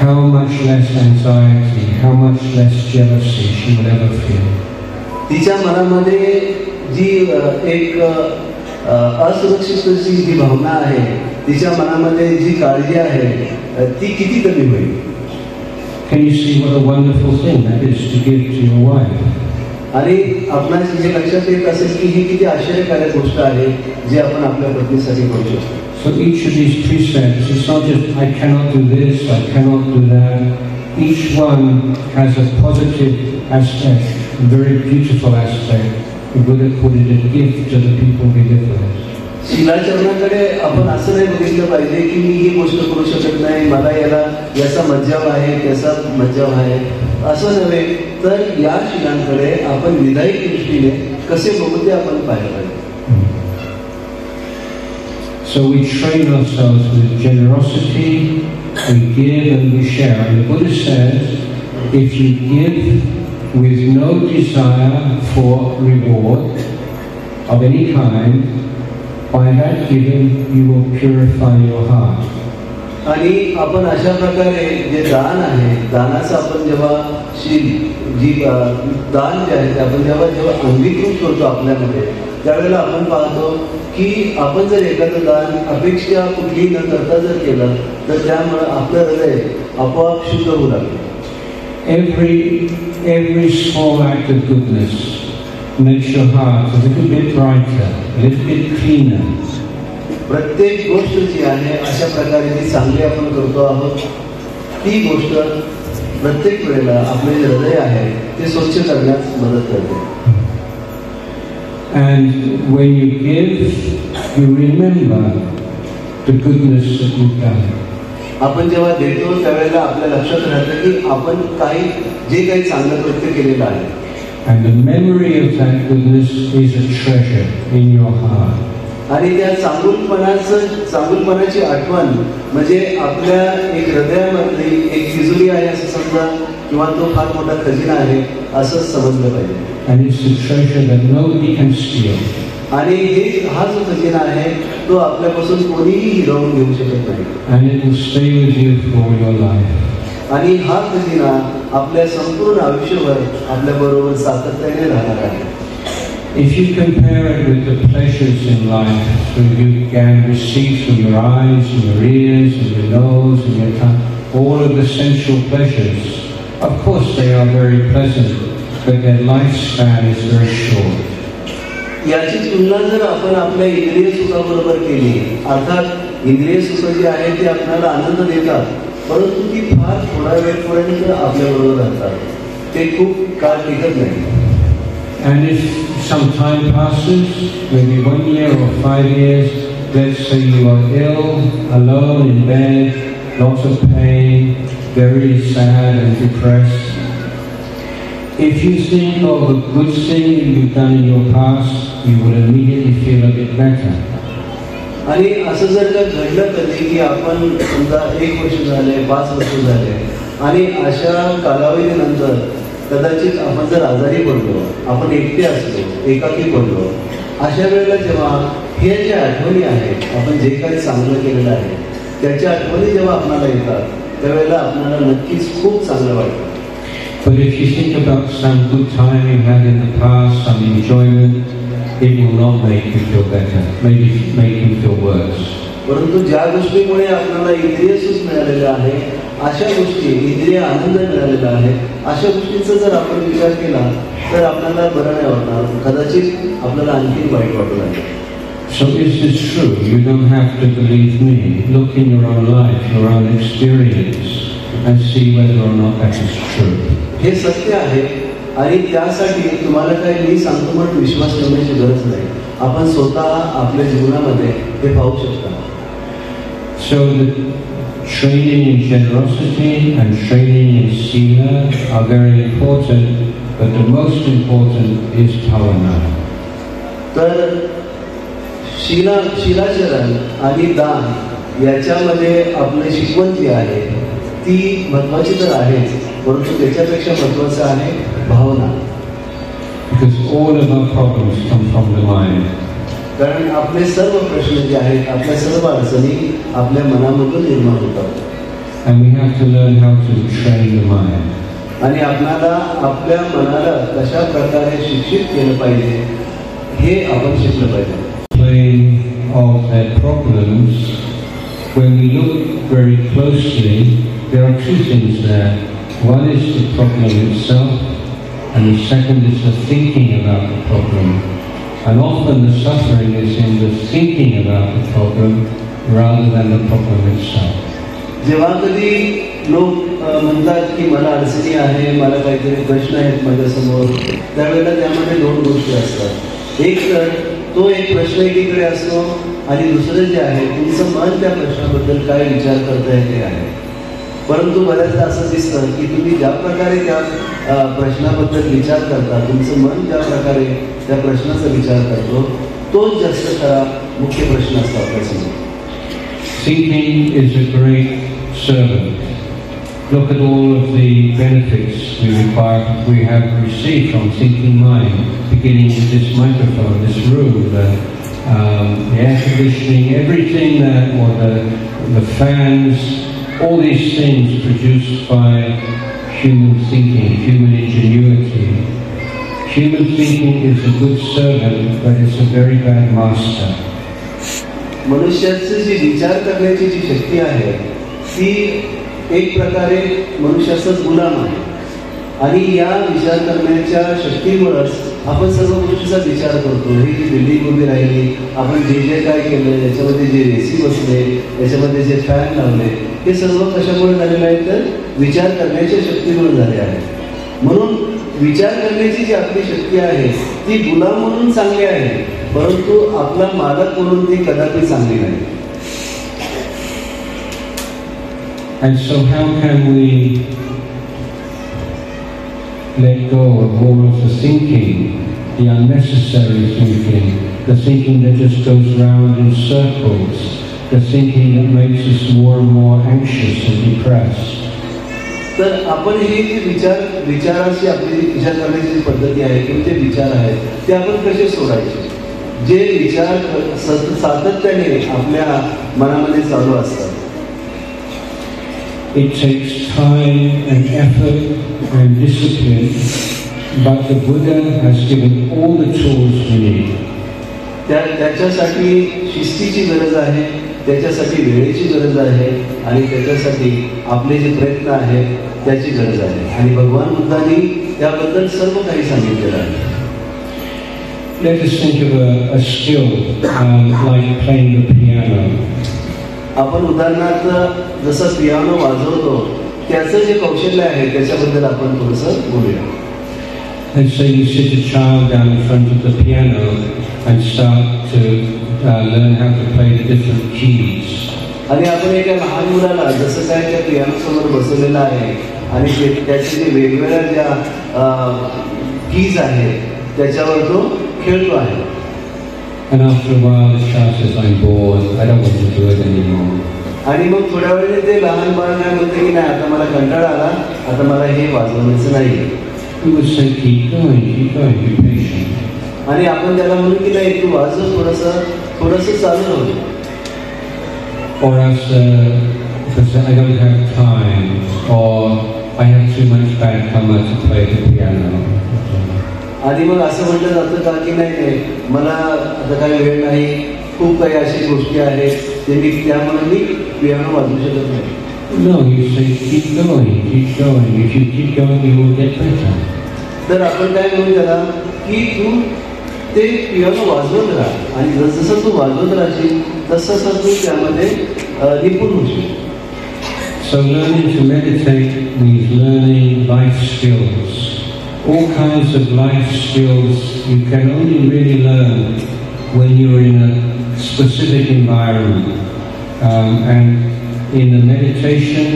How much less anxiety, how much less jealousy she will ever feel. तिच्या मनामध्ये जी एक असुरक्षिततेची जी भावना आहे, तिच्या मनामध्ये जी काळजी आहे ती किती कमी होईल. Can you see what a wonderful thing that is to give to your wife? आणि आपणास हे लक्षात येत असेल की ही किती आश्चर्यकारक गोष्ट आहे जी आपण आपल्या पत्नीसाठी करू शकतो. So each of these precepts, it's not just I cannot do this, I cannot do that. Each one has a positive aspect, a very beautiful aspect. We would have put it a gift to the people we live with. शिलाचरणाकडे आपण असं नाही बघितलं पाहिजे की मी ही गोष्ट करू शकत नाही, मला याचा मज्जाव आहे, त्याचा मज्जाव आहे, असं नव्हे तर या शिलांकडे आपण विधायक दृष्टीने कसे बघू ते आपण पाहिलं पाहिजे. So we train ourselves with generosity, we give and we share. And the Buddha says, if you give with no desire for reward of any kind, by that giving you will purify your heart. आणि आपण अशा प्रकारे जे दान आहे, दानाचं आपण जेव्हा दान जे आहे ते आपण जेव्हा अंगीकृत करतो आपल्यामध्ये, त्यावेळेला आपण पाहतो की आपण जर एखादं दान अपेक्षा कुठलीही न करता जर केलं तर त्यामुळे आपलं हृदय आपोआप शुद्ध होऊ लागतं. Every small act of goodness makes your heart a little bit brighter, a little bit cleaner. प्रत्येक गोष्ट जी आहे अशा प्रकारे जी चांगली आपण करतो आहोत ती गोष्ट प्रत्येक वेळेला आपले जे हृदय आहे ते स्वच्छ करण्यास मदत करते. And when you give, you remember the goodness that you've done. आपण जेव्हा देतो त्यावेळेला आपल्या लक्षात राहतं की आपण जे काही चांगलं कृत्य केलेलं आहे. And the memory of that goodness is a treasure in your heart. आणि त्या चांगुलपणाची आठवण म्हणजे आपल्या एक हृदयामधली एक तिजोरी आहे असं समजा किंवा तो फार मोठा खजिना आहे असं समजलं पाहिजे. And it's a treasure that nobody can steal. आणि हा जो खजिना आहे तो आपल्यापासून कोणीही हिरावून घेऊ शकत नाही. And it will stay with you for your life. आणि हा खजिना आपल्या संपूर्ण आयुष्यभर आपल्या बरोबर सातत्याने राहणार आहे. If you compare it with the pleasures in life that you can receive through your eyes and your ears and your nose and your tongue, all of the sensual pleasures, of course they are very pleasant, but their lifespan is very short. याची तुलना जर आपण आपल्या इंद्रिय सुखाबरोबर केली, अर्थात इंद्रिय सुख जे आहे ते आपल्याला आनंद देतात, परंतु ती फार थोडा वेळपर्यंत आपल्याबरोबर राहतात, ते खूप काळ टिकत नाही. And if some time passes, maybe 1 year or 5 years, let's say you are ill, alone in bed, lots of pain, very sad and depressed. If you think of the good thing you've done in your past, you will immediately feel a bit better. आणि असं जर का घडलं कधी की आपण समजा 1 वर्ष झाले, 5 वर्ष झाले आणि अशा कालावधीनंतर कदाचित आपण जर आजारी पडलो, आपण एकटे असलो, एकाकी पडलो, अशा वेळेला जेव्हा हे जे आठवणी आहेत, आपण जे काही चांगलं केलेलं आहे त्याच्या आठवणी जेव्हा आपल्याला येतात त्यावेळेला आपल्याला नक्कीच खूप चांगलं वाटतं. But if you think about some good time you had in the past, some enjoyment, it will not make you feel better, maybe make you feel worse. परंतु ज्या गोष्टीमुळे आपल्याला इंद्रिय सुख मिळालेलं आहे, अशा गोष्टी, इंद्रिय आनंद मिळालेला आहे, अशा गोष्टींचा जर आपण विचार केला तर आपल्याला बरं नाही वाटणार, कदाचित आपल्याला आणखी वाईट वाटू लागेल. So is this true? You don't have to believe me. Look in your own life, your own experience, and see whether or not that is true. हे सत्य आहे आणि त्यासाठी तुम्हाला काही मी सांगतो म्हणून विश्वास ठेवण्याची गरज नाही. आपण स्वतः आपल्या जीवनामध्ये हे पाहू शकता. So the training in generosity and training in sila are very important, but the most important is bhavana. तर शिलाचरण आणि दान याच्यामध्ये आपली शिकवण जी आहे ती महत्वाची तर आहेच, परंतु त्याच्यापेक्षा महत्वाचं आहे भावना. Because all of our problems come from the mind. कारण आपले सर्व प्रश्न जे आहेत, आपल्या सर्व अडचणी आपल्या मनामधून निर्माण होतात. And we have to learn how to train the mind. आणि आपल्याला आपल्या मनाला कशा प्रकारे शिक्षित केलं पाहिजे हे आपण शिकलं पाहिजे. Of their problems, when we look very closely, there are two things there. One is the problem itself, and the second is the thinking about the problem. And often the suffering is in the thinking about the problem rather than the problem itself. जेव्हा कधी लोक म्हणतात की मला अडचणी आहे, मला काहीतरी प्रश्न आहेत माझ्यासमोर, त्यावेळेला त्यामध्ये दोन गोष्टी असतात. एक तर तो एक प्रश्न एकीकडे असतो आणि दुसरं जे आहे तुमचं मन त्या प्रश्नाबद्दल काय विचार करताय ते आहे. परंतु बऱ्याचदा असं दिसतं की तुम्ही ज्या प्रकारे त्या प्रश्नाबद्दल विचार करता, तुमचं मन ज्या प्रकारे त्या प्रश्नाचा विचार करतो, तोच जास्त खरा मुख्य प्रश्न असतो आपल्यासमोर. Thinking is a great servant. Look at all of the benefits we have received from thinking mind, beginning with this microphone, this room, the air conditioning, everything that, or the fans, all these things produced by human thinking, human ingenuity. Human thinking is a good servant, but it's a very bad master. मनुष्याची जी विचार करण्याची जी शक्ती आहे ती एक प्रकारे मनुष्याचाच गुलाम आहे आणि या विचार करण्याच्या शक्तीमुळेच आपण सर्व गोष्टीचा विचार करतो. ही जी बिल्डिंग उभी राहिली, आपण जे जे काय केलं, याच्यामध्ये जे एसी बसले, याच्यामध्ये जे फॅन लावले, हे सर्व कशामुळे झालेलं आहे तर विचार करण्याच्या शक्तीमुळे झाले आहे. म्हणून विचार करण्याची जी आपली शक्ती आहे ती गुलाम म्हणून चांगली आहे, परंतु आपला मालक म्हणून ती कदापि चांगली नाही. And so how can we let go of all of the thinking, the unnecessary thinking, the thinking that just goes round in circles, the thinking that makes us more and more anxious and depressed? तर आपण ही जी विचाराची आपली विचार करण्याची जी पद्धती आहे किंवा जे विचार आहेत ते आपण कसे सोडायचे? जे विचार सातत्याने आपल्या मनामध्ये चालू असतात. It takes time and effort and discipline, but the Buddha has given all the tools we need. त्याच्यासाठी शिस्तीची गरज आहे, त्याच्यासाठी वेळेची गरज आहे आणि त्याच्यासाठी आपले जे प्रयत्न आहेत त्याची गरज आहे. आणि भगवान बुद्धांनी त्याबद्दल सर्व काही सांगितलेलं आहे. Let us think of a skill like playing the piano. आपण उदाहरणार्थ जसं पियानो वाजवतो त्याचं जे कौशल्य आहे त्याच्याबद्दल आपण थोडंसं बोलूया. Let's say you sit a child down in front of the piano and start to learn how to play the different keys. आणि आपण एका लहान मुलाला जसं काय त्या पियानो समोर बसवलेलं आहे आणि त्याचे जे वेगवेगळ्या ज्या कीज आहेत त्याच्यावर तो खेळतो आहे. And after a while the child says, I'm bored, I don't want to do it anymore. आणि मग थोड्या वेळेने ते लहान बाळ काय म्हणते की नाही, आता मला कंटाळा आला, आता मला हे वाजवण्याचं नाही. We would say, keep going, be patient. आणि आपण त्याला म्हणू की नाही, तू वाजव, थोडंसं चालू राहू दे. Or else because I don't have time, or I have too much bad karma to play the piano. आणि मग असं म्हटलं जातं का की नाही मला आता काही वेळ नाही, खूप काही अशी गोष्टी आहेत त्यामुळे मी पियानो वाजवू शकत नाही. No, you say keep going, keep going. If you keep going, you will get better. तर आपण काय म्हणू त्याला की तू ते पियानो वाजवत राहा आणि जसं तू वाजवत राहशील तसं तू त्यामध्ये निपुण होशील. So learning to meditate means learning life skills. All kinds of life skills you can only really learn when you're in a specific environment. And in the meditation,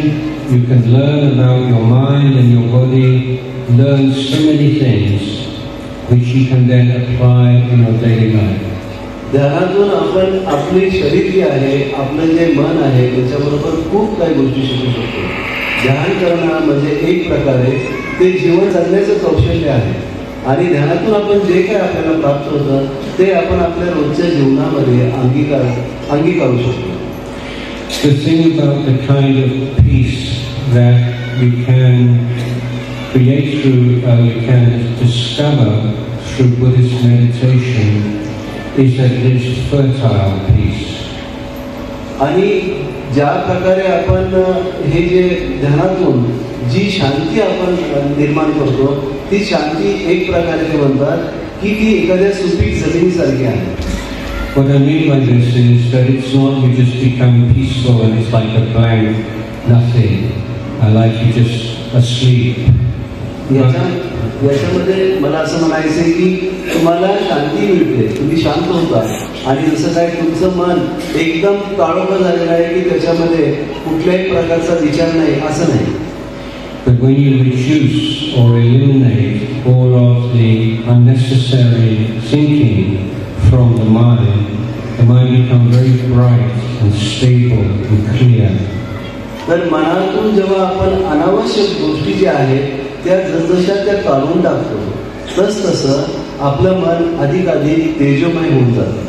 you can learn about your mind and your body, learn so many things which you can then apply in your daily life. ध्यानातून आपण आपले शरीर जे आहे, आपलं जे मन आहे, त्याच्याबरोबर खूप काही गोष्टी शिकू शकतो. ध्यान करणं म्हणजे एक प्रकारे ते जीवन जगण्याचं कौशल्य आहे आणि ध्यानातून आपण जे काय आपल्याला प्राप्त होतं ते आपण आपल्या रोजच्या जीवनामध्ये अंगीकारू शकतो. The thing about the kind of peace that we can create through, we can discover through Buddhist meditation is that it is fertile peace. आणि ज्या प्रकारे आपण हे जे ध्यानातून जी शांती आपण निर्माण करतो ती शांती एक प्रकारे ते म्हणतात की ती एखाद्या सुपीक जमिनीसारखी आहे. What I mean by this is that it's not you just become peaceful and it's like a blank, nothing, like you just asleep. याच्यामध्ये मला असं म्हणायचं आहे की तुम्हाला शांती मिळते, तुम्ही शांत होता आणि जसं काय तुमचं मन एकदम काळोख झालेलं आहे की त्याच्यामध्ये कुठल्याही प्रकारचा विचार नाही असं नाही. But when you reduce or eliminate all of the unnecessary thinking from the mind becomes very bright and stable and clear. तर मनातून जेव्हा आपण अनावश्यक गोष्टी ज्या आहेत त्या जसजशा त्या काढून टाकतो तसं आपलं मन अधिक तेजोमय होऊन जातं.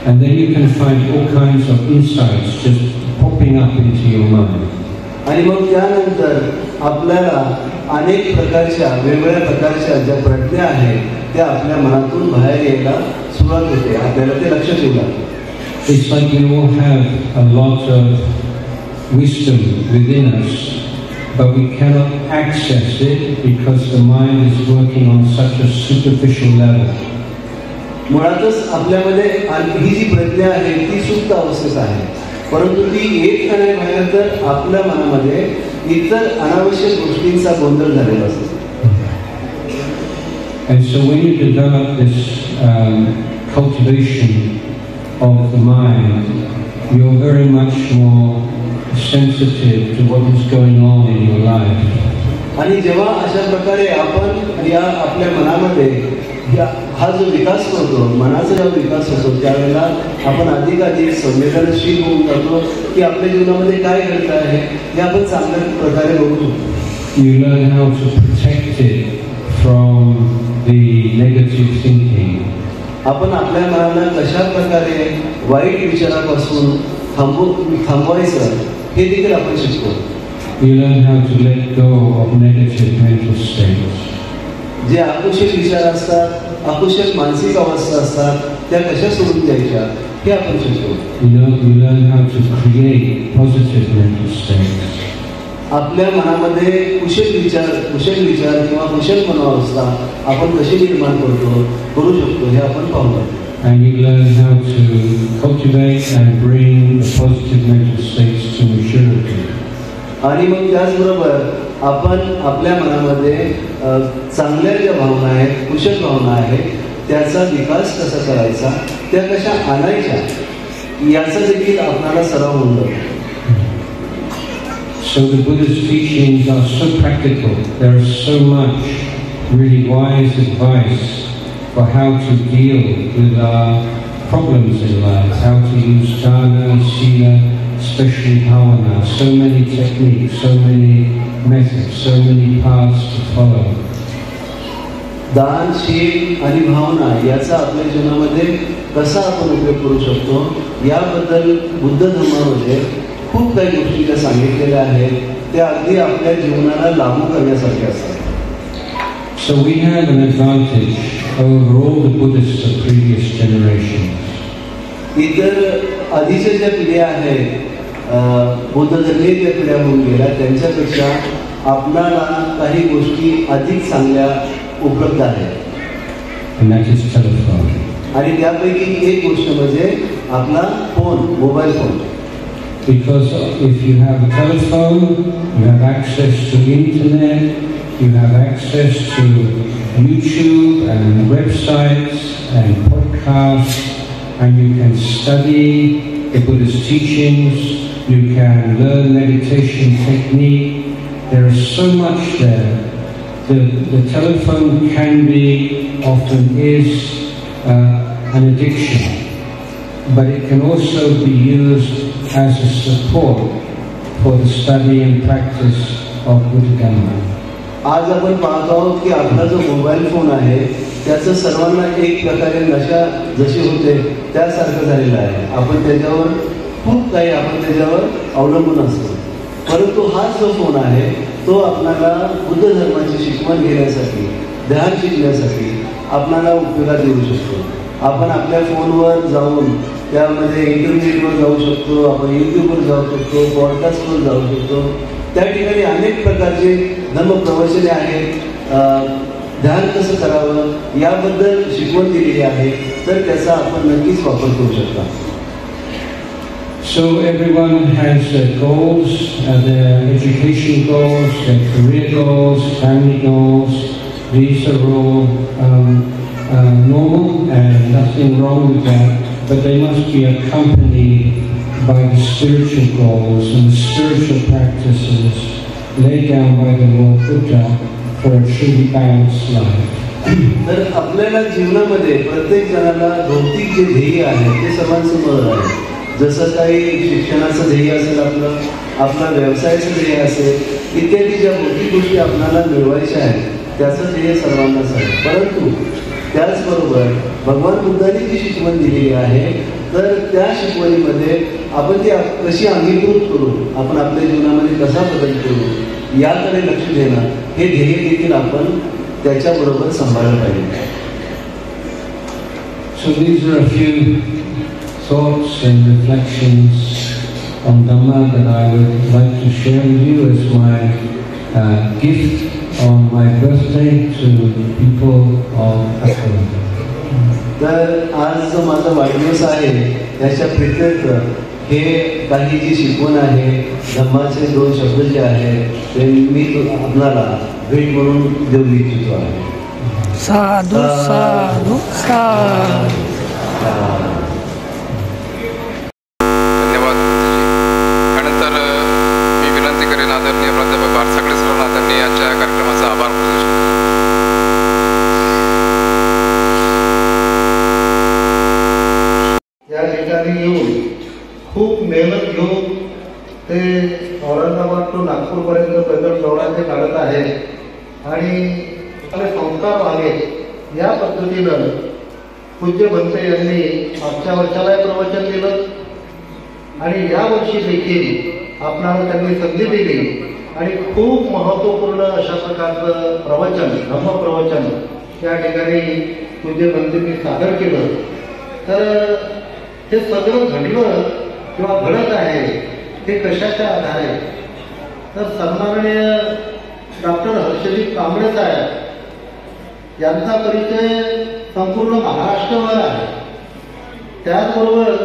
And then you can find all kinds of insights just popping up into your mind. आणि मग त्यानंतर आपल्याला अनेक प्रकारच्या वेगवेगळ्या प्रकारच्या ज्या प्रज्ञा आहेत त्या आपल्या मनातून बाहेर यायला सुरुवात होते, आपल्याला ते लक्षात येऊ लागतं. It's like we all have a lot of wisdom within us, but we cannot access it because the mind is working on such a superficial level. मुळातच आपल्यामध्ये ही जी प्रज्ञा आहे ती सुप्त अवस्थेत आहे, परंतु ती येत का नाही बाहेर तर आपल्या मनामध्ये इतर अनावश्यक गोष्टींचा गोंधळ झालेला असतो. And so when you develop this cultivation of the mind, you're very much more sensitive to what is going on in your life. आणि जेव्हा अशा प्रकारे आपण या आपल्या मनामध्ये हा जो विकास करतो, मनाचा जेव्हा विकास होतो त्यावेळेला आपण अधिक संवेदनशील होऊन जातो की आपल्या जीवनामध्ये काय घडत आहे हे आपण चांगल्या प्रकारे बघू शकतो. You learn how to protect it from the negative thinking. आपण आपल्या मनाला कशा प्रकारे वाईट विचारापासून थांबवायचं हे देखील आपण शिकतो. You learn how to let go of negative mental states. जे आकुषक विचार असतात, आकुषक मानसिक अवस्था असतात त्या कशा सोडून द्यायच्या हे आपण शिकतो. You learn how to create positive mental states. आपल्या मनामध्ये कुशल विचार किंवा कुशल मनोअवस्था आपण कशी निर्माण करू शकतो हे आपण पाहू. And you learn how to cultivate and bring the positive mental states to maturity. आणि मग त्याचबरोबर आपण आपल्या मनामध्ये चांगल्या ज्या भावना आहेत, कुशल भावना आहेत त्याचा विकास कसा करायचा, त्या कशा आणायच्या याचा देखील आपल्याला सराव होऊन जातो. So the Buddha's teachings are so practical. There is so much really wise advice for how to deal with our problems in life, how to use dana, sila, especially bhavana. So many techniques, so many methods, so many paths to follow. दान, शील आणि भावना याचा आपल्या जीवनामध्ये कसा आपण उपयोग करू शकतो याबद्दल बुद्ध धर्मामध्ये खूप काही गोष्टी ज्या सांगितलेल्या आहेत त्या अगदी आपल्या जीवनाला लागू करण्यासारख्या असतात. So we have an advantage over all the Buddhists of previous generations. इतर आधीच्या ज्या पिढ्या आहेत बुद्ध धर्मीय ज्या पिढ्या होऊन गेल्या त्यांच्यापेक्षा आपणाला काही गोष्टी अधिक चांगल्या उपलब्ध आहेत. आणि त्यापैकी एक गोष्ट म्हणजे आपला phone, mobile phone. Because if you have a telephone, you have access to the internet, you have access to YouTube and websites and podcasts, and you can study the Buddhist teachings, you can learn meditation technique. There is so much there. The telephone can be, often is, an addiction, but it can also be used as a support for the study and practice of Buddha Dhamma. आज आपण पाहतो आहोत की आपला जो mobile phone आहे त्याचं सर्वांना एक प्रकारे नशा जशी होते त्यासारखं झालेलं आहे. आपण त्याच्यावर खूप काही आपण त्याच्यावर अवलंबून असतो. परंतु हा जो फोन आहे तो आपल्याला बुद्ध धर्माची शिकवण घेण्यासाठी, ध्यान शिकण्यासाठी आपल्याला उपयोगात येऊ शकतो. आपण आपल्या फोनवर जाऊन त्यामध्ये इंटरनेटवर जाऊ शकतो, आपण यूट्यूबवर जाऊ शकतो, पॉडकास्टवर जाऊ शकतो. त्या ठिकाणी अनेक प्रकारचे धर्मप्रवचने आहेत. ध्यान कसं करावं याबद्दल शिकवण दिलेली आहे, तर त्याचा आपण नक्कीच वापर करू शकता. So everyone has their goals, their education goals, their career goals, family goals. These are all normal and nothing wrong with that, but they must be accompanied by the spiritual goals and the spiritual practices laid down by the Lord Buddha for a truly balanced life. तर आपल्याला जीवनामध्ये प्रत्येक जणाला भौतिक जे ध्येय आहे ते सर्वांसमोर आहे. जसं काही शिक्षणाचं ध्येय असेल, आपला व्यवसायाचं ध्येय असेल, इत्यादी ज्या भौतिक गोष्टी आपल्याला मिळवायच्या आहेत त्याचं ध्येय सर्वांनाच आहे. परंतु त्याचबरोबर भगवान बुद्धांनी जी शिकवण दिलेली आहे तर त्या शिकवणीमध्ये आपण ती कशी अंगीकृत करू, आपण आपल्या जीवनामध्ये कसा बदल करू याकडे लक्ष देणं हे ध्येय देखील आपण त्याच्याबरोबर सांभाळलं पाहिजे. So these are a few thoughts and reflections on Dhamma that I would like to share with you as my gift on my birthday to the people of Akola. तर आज जो माझा वाढदिवस आहे त्याच्या प्रीत्यर्थ हे काही जी शिकवण आहे, धम्माचे 2 शब्द जे आहेत ते मी आपणाला भेट म्हणून देऊ इच्छितो आहे. साधू साधू साधू. धन्यवाद. त्यानंतर मी विनंती करेन आदरणीय प्राध्यापक बारसाकडे सरांना त्यांनी आजच्या कार्यक्रमाचा आभार प्रदर्शन. या ठिकाणी येऊन खूप मेहनत घेऊन ते औरंगाबाद टू नागपूरपर्यंत पैदल दौरा ते काढत आहे आणि आपले संस्कार व्हावे या पद्धतीनं पूज्य भंते यांनी मागच्या वर्षाला प्रवचन दिलं आणि या वर्षी देखील आपणाला त्यांनी संधी दिली आणि खूप महत्त्वपूर्ण अशा प्रकारचं प्रवचन, धम्मप्रवचन या ठिकाणी पूज्य भंतेंनी सादर केलं. तर हे सगळं घडलं किंवा घडत आहे ते कशाच्या आधारे, तर सन्माननीय डॉक्टर हर्षदीप कांबळे साहेब यांचा परिचय संपूर्ण महाराष्ट्रभर आहे. त्याचबरोबर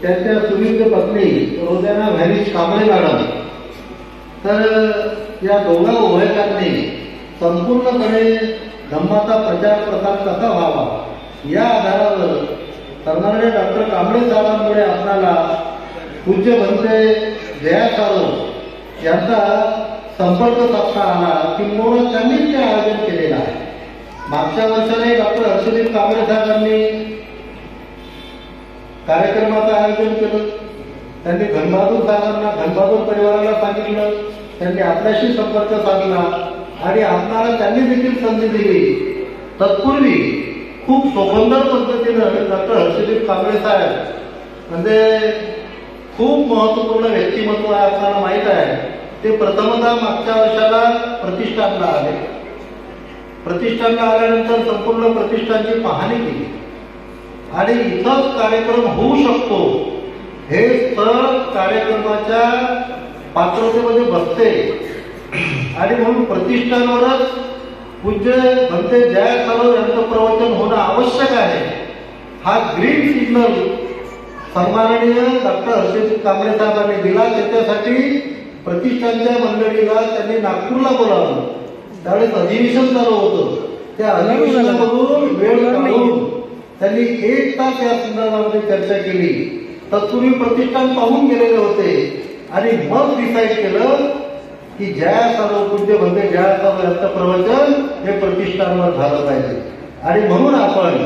त्यांच्या सुविध पत्नी रोजाना व्हॅनिश कांबळे मॅडम, तर या दोघा उभयकांनी संपूर्णपणे धम्माचा प्रचार प्रसार कसा व्हावा या आधारावर सन्माननीय डॉक्टर कांबळे साहेबांमुळे आपणाला पूज्य भंते जया सारोत यांचा संपर्क साधता आला किंवा त्यांनी ते आयोजन केलेलं आहे. मागच्या वर्षाने डॉक्टर हर्षदीप कांबळे साहेबांनी कार्यक्रमाचं आयोजन केलं. त्यांनी धनबहादूर साहेबांना, धनबहादूर परिवाराला सांगितलं, त्यांनी आपल्याशी संपर्क साधला आणि आपणाला त्यांनी देखील संधी दिली. तत्पूर्वी खूप सुंदर पद्धतीनं डॉक्टर हर्षदीप कांबळे साहेब म्हणजे खूप महत्त्वपूर्ण व्यक्तिमत्व आहे, आपल्याला माहीत आहे. ते प्रथमतः मागच्या वर्षाला प्रतिष्ठानला आले. प्रतिष्ठानला आल्यानंतर संपूर्ण प्रतिष्ठानची पाहणी केली आणि इथंच कार्यक्रम होऊ शकतो हे स्थळ कार्यक्रमाच्या पात्रतेमध्ये बसते आणि म्हणून प्रतिष्ठानवरच पूज्य भंते जया साळव यांचं प्रवचन होणं आवश्यक आहे. हा ग्रीन सिग्नल सन्माननीय डॉक्टर हर्षदीप कांबळे साहेबांनी दिला. त्याच्यासाठी प्रतिष्ठानच्या मंडळीला त्यांनी नागपूरला बोलावलं. त्यावेळेस अधिवेशन चालू होतं. त्या अधिवेशनामधून वेळ काढून त्यांनी 1 तास या संदर्भामध्ये चर्चा केली. तत्पूर्वी प्रतिष्ठान पाहून गेलेले होते आणि मग डिसाईड केलं की जया साळव पूज्य भंते जया साळव यांचं प्रवचन हे प्रतिष्ठानवर झालं पाहिजे. आणि म्हणून आपण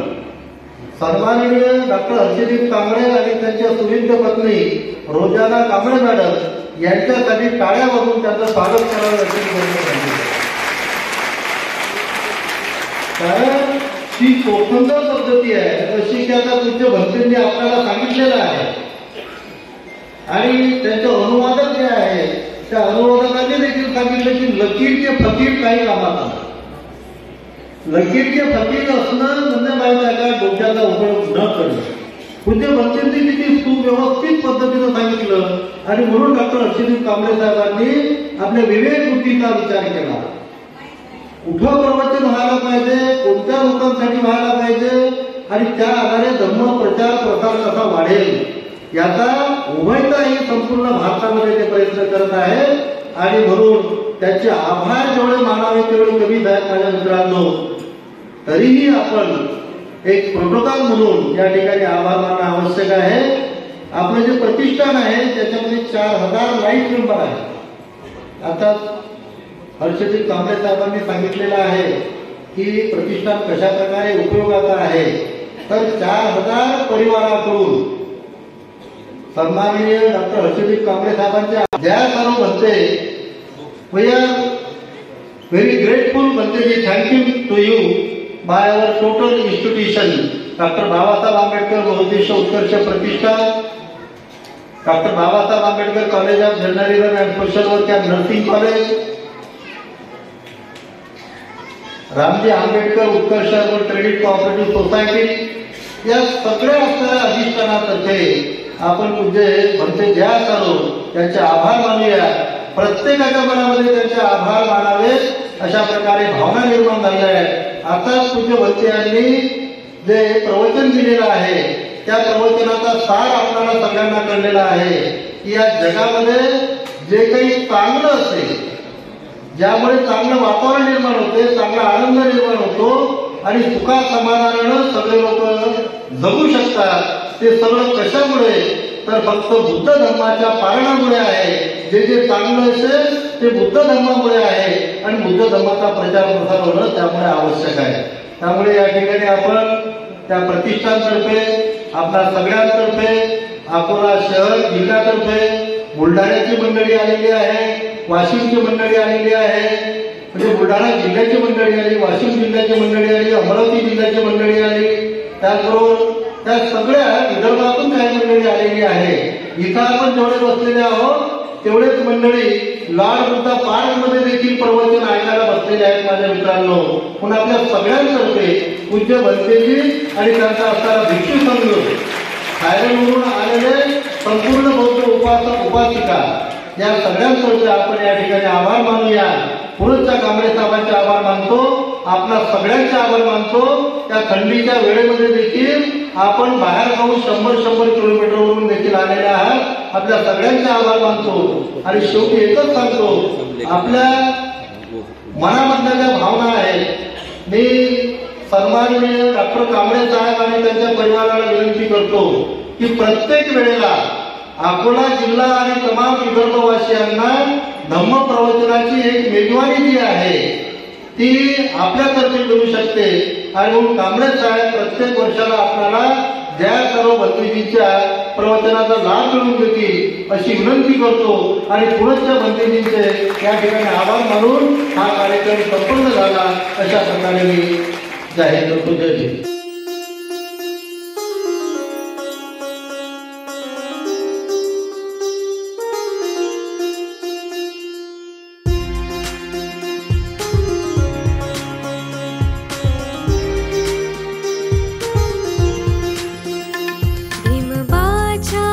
सन्माननीय डॉक्टर हर्षदीप कांबळे आणि त्यांच्या सुविद्य पत्नी रोजाना कांबळे मॅडम यांच्यासाठी टाळ्या वाजवून त्यांचं स्वागत करावं अशी विनंती आहे. कारण ही स्वतंत्र पद्धती आहे अशी की आता पूज्य भंतेंनी आपल्याला सांगितलेलं आहे आणि त्यांचे अनुवादक जे आहे त्या अनुवादकांनी देखील सांगितलं की लकीर के फकीर काही कामात. लकीर के फकीर असणं म्हणजे माहिती आहे का डोक्याचा उपयोग न करणं. पूज्य भंतेंनी किती सुव्यवस्थित पद्धतीनं सांगितलं आणि म्हणून डॉक्टर हर्षदीप कांबळे साहेबांनी आपल्या विवेक बुद्धीचा विचार केला. कुठं प्रवचन व्हायला पाहिजे, कोणत्या लोकांसाठी व्हायला पाहिजे आणि त्या आधारे धर्म प्रचार प्रसार कसा वाढेल याचा उभयता ही संपूर्ण भारतामध्ये ते प्रयत्न करत आहे. आणि म्हणून त्याचे आभार जेवढे मानावे तेवढे कमीच आहेत माझ्या मित्रांनो. तरीही आपण एक प्रोटोकॉल म्हणून या ठिकाणी आभार मानणं आवश्यक आहे. आपलं जे प्रतिष्ठान आहे त्याच्यामध्ये 4000 लाईफ मेंबर आहे. आता हर्षदीप कांबळे साहेबांनी सांगितलेलं आहे की प्रतिष्ठान कशा प्रकारे उपयोगाचा आहे. तर 4000 परिवाराकडून सन्माननीय डॉक्टर हर्षदीप कांबळे साहेबांच्या जया साळव म्हणते वी आर व्हेरी ग्रेटफुल म्हणते की thank you to you by our total institution doctor Babasaheb Ambedkar Bahuuddeshiya Utkarsh Pratishthan, doctor Babasaheb Ambedkar college of journalism and social work and nursing college, Ramji Ambedkar Utkarsh credit cooperative society या सगळ्या असणाऱ्या अधिष्ठानातर्फे आपण पूज्य भंते जया साळव यांचे आभार मानूया. प्रत्येकाच्या मनामध्ये त्यांचे आभार मानावे अशा प्रकारे भावना निर्माण झाल्या आहेत. आता पूज्य भंते यांनी जे प्रवचन दिलेलं आहे त्या प्रवचनाचा सार आपल्याला सगळ्यांना कळलेला आहे की या जगामध्ये जे काही चांगलं असेल, ज्यामुळे चांगलं वातावरण निर्माण होते, चांगला आनंद निर्माण होतो आणि सुखा समाधानानं सगळे लोक जगू शकतात, ते सगळं कशामुळे तर फक्त बुद्ध धर्माच्या पालनामुळे आहे. जे जे चांगलं असेल ते बुद्ध धर्मामुळे आहे आणि बुद्ध धर्माचा प्रचार प्रसार होणं त्यामुळे आवश्यक आहे. त्यामुळे या ठिकाणी आपण त्या प्रतिष्ठानतर्फे आपल्या सगळ्यांतर्फे अकोला शहर जिल्ह्यातर्फे बुलढाण्याची मंडळी आलेली आहे, वाशिमची मंडळी आलेली आहे, म्हणजे बुलढाणा जिल्ह्याची मंडळी आली, वाशिम जिल्ह्याची मंडळी आली, अमरावती जिल्ह्याची मंडळी आली, त्याचबरोबर त्या सगळ्या विदर्भातून काही मंडळी आलेली आहे. इथं आपण जेवढे बसलेले आहोत तेवढेच मंडळी लाड बुद्धा पार्क मध्ये देखील प्रवचन ऐकायला बसलेले आहेत माझ्या मित्रांनो. म्हणून आपल्या सगळ्यांतर्फे पूज्य भंतेजी आणि त्यांचा असणारा भिक्षू संघ, थायलंडवरून आलेले संपूर्ण बौद्ध उपासक उपासिका या सगळ्यांतर्फे आपण या ठिकाणी आभार मानूया. पुढच्या कांबळे साहेबांचे आभार मानतो, आपला सगळ्यांचे आभार मानतो. त्या थंडीच्या वेळेमध्ये देखील आपण बाहेर जाऊन 100 किलोमीटरवरून देखील आलेले आहात. आपल्या सगळ्यांचे आभार मानतो आणि शेवटी एकच सांगतो, आपल्या मनामधल्या ज्या भावना आहेत मी सन्माननीय डॉक्टर कांबळे साहेब आणि त्यांच्या परिवाराला विनंती करतो की प्रत्येक वेळेला अकोला जिल्हा आणि तमाम विदर्भवासियांना धम्म प्रवचनाची एक मेजवानी जी आहे ती आपल्यातर्फे मिळू शकते. आणि म्हणून कांबळे साहेब प्रत्येक वर्षाला आपल्याला जया साळव भंतेजींच्या प्रवचनाचा लाभ मिळवून देतील अशी विनंती करतो आणि पुढच्या भंतेजींचे या ठिकाणी आभार मानून हा कार्यक्रम संपन्न झाला अशा प्रकारे मी जाहीर करतो. जय हिंद. भीमबाच्या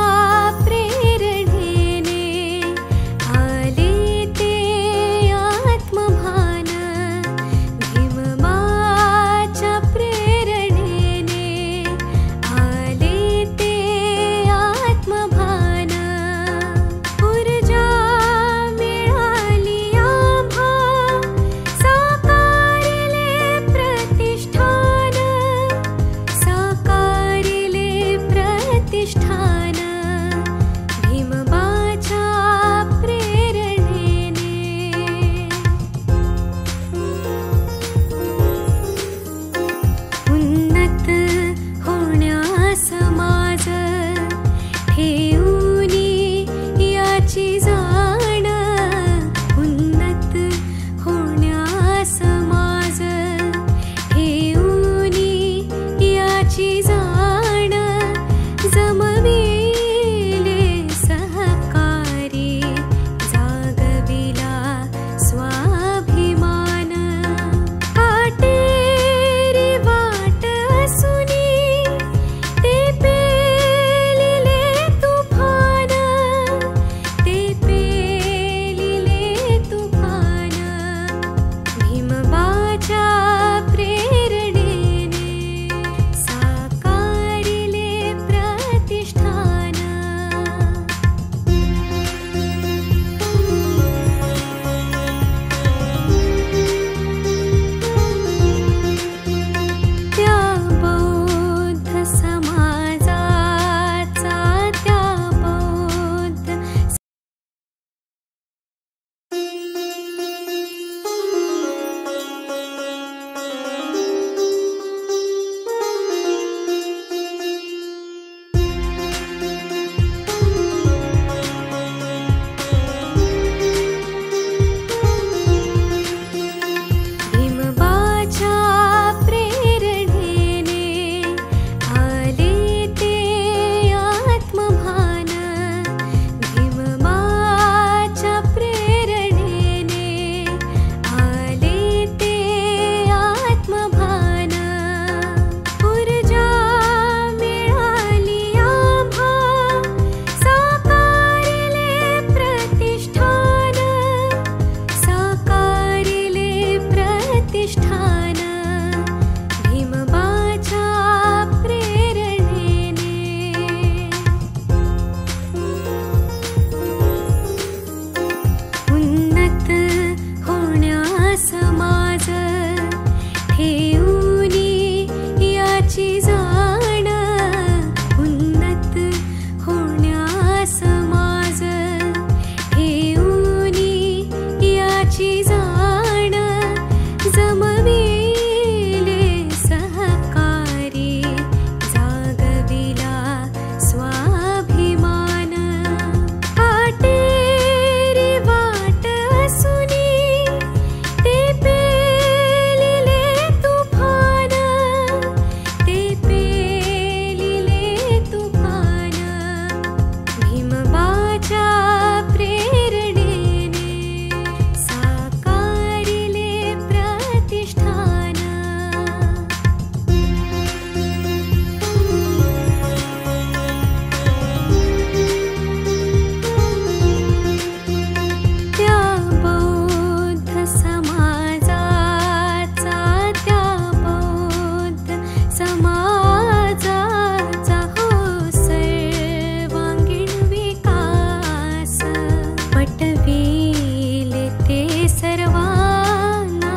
वटवील ते सर्वांना,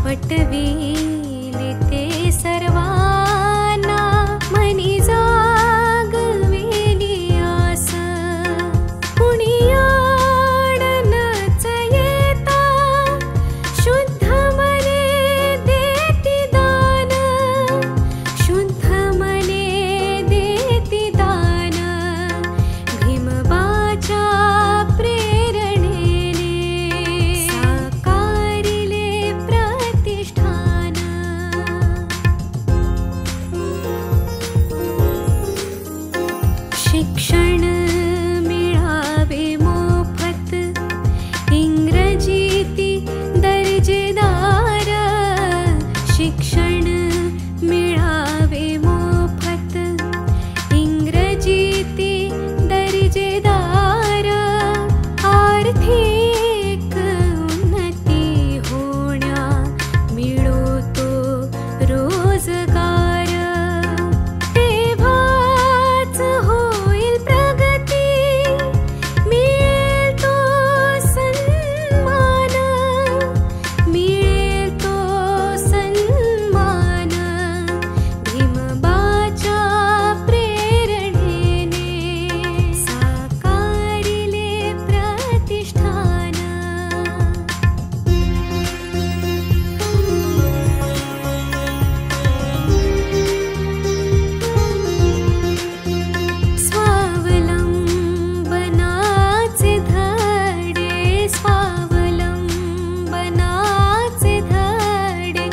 वटवील ते सर्वांना, मनी जागवेली आस. कुणी आडनच येता शुद्ध मने देती दान, शुद्ध मने देती दान. भीमबाच्या प्रेरणेने साकारिले प्रतिष्ठान. शिक्षण मिळावे मोफत, इंग्रजीती दर्जेदार. शिक्षण मिळावे मोफत, इंग्रजीती दर्जेदार. आर्थिक उन्नती होण्या मिळो तो रोजगार. तेव्हाच होईल प्रगती, मिळेल तो सन्मान, मिळेल तो सन्मान. भीमबाच्या प्रेरणेने साकारिले प्रतिष्ठान. स्वावलंबनाचे धडे, स्वावलंबनाचे धडे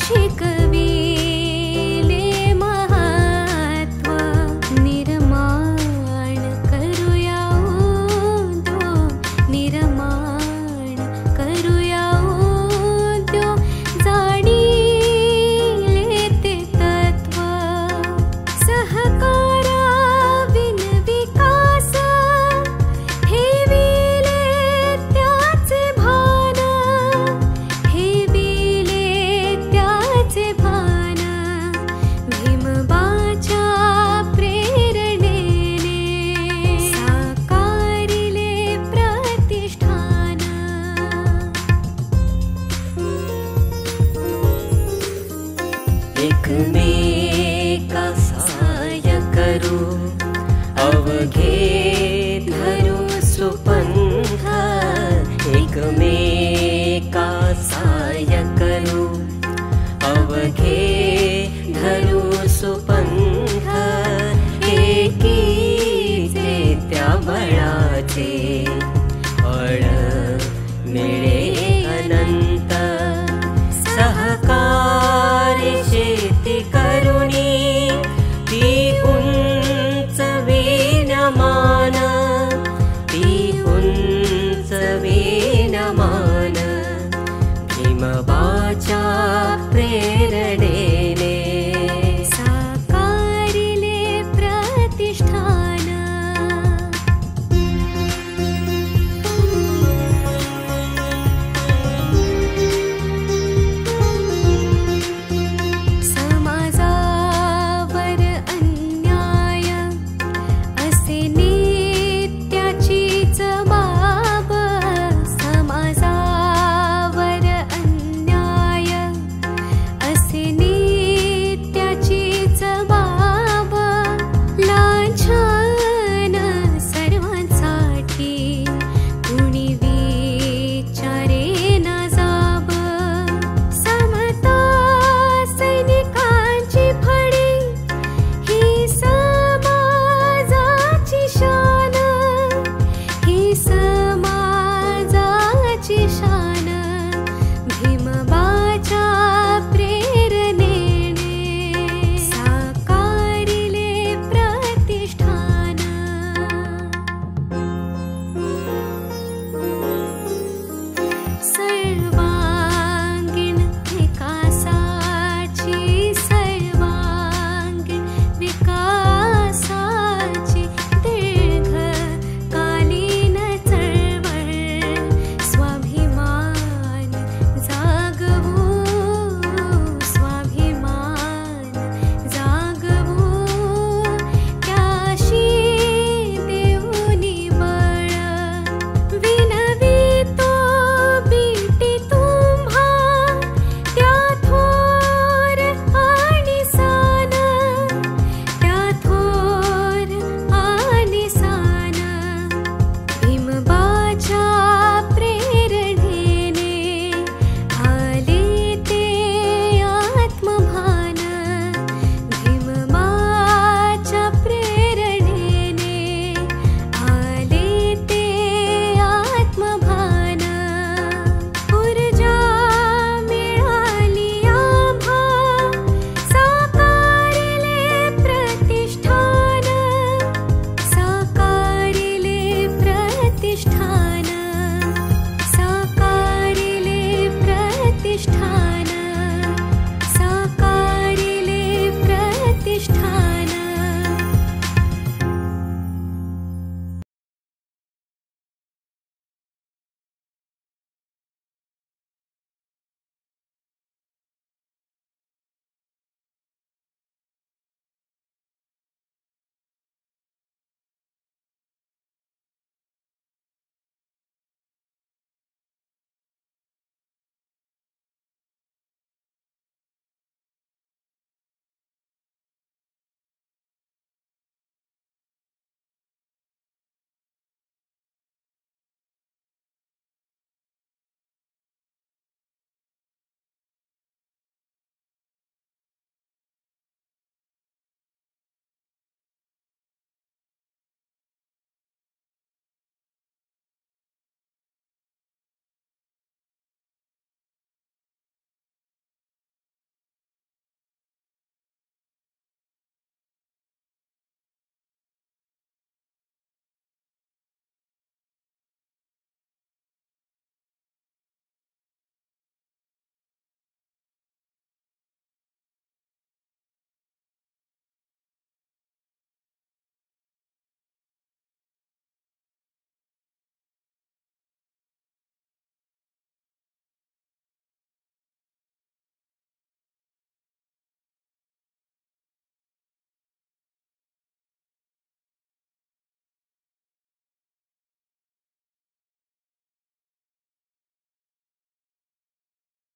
शिकविले महत्त्व. निर्माण करूया उद्योग, निर्माण करूया उद्योग. जाणीले ते तत्व, सहकाराविन विकास. ठेविले त्याचे भान, ठेविले त्याचे भान. भीमबाच्या प्रेरणेने साकारिले प्रतिष्ठान. एकमेका सहाय्य करू, अवघे धरू सुपंथ. एकमेका सहाय्य करू, अवघे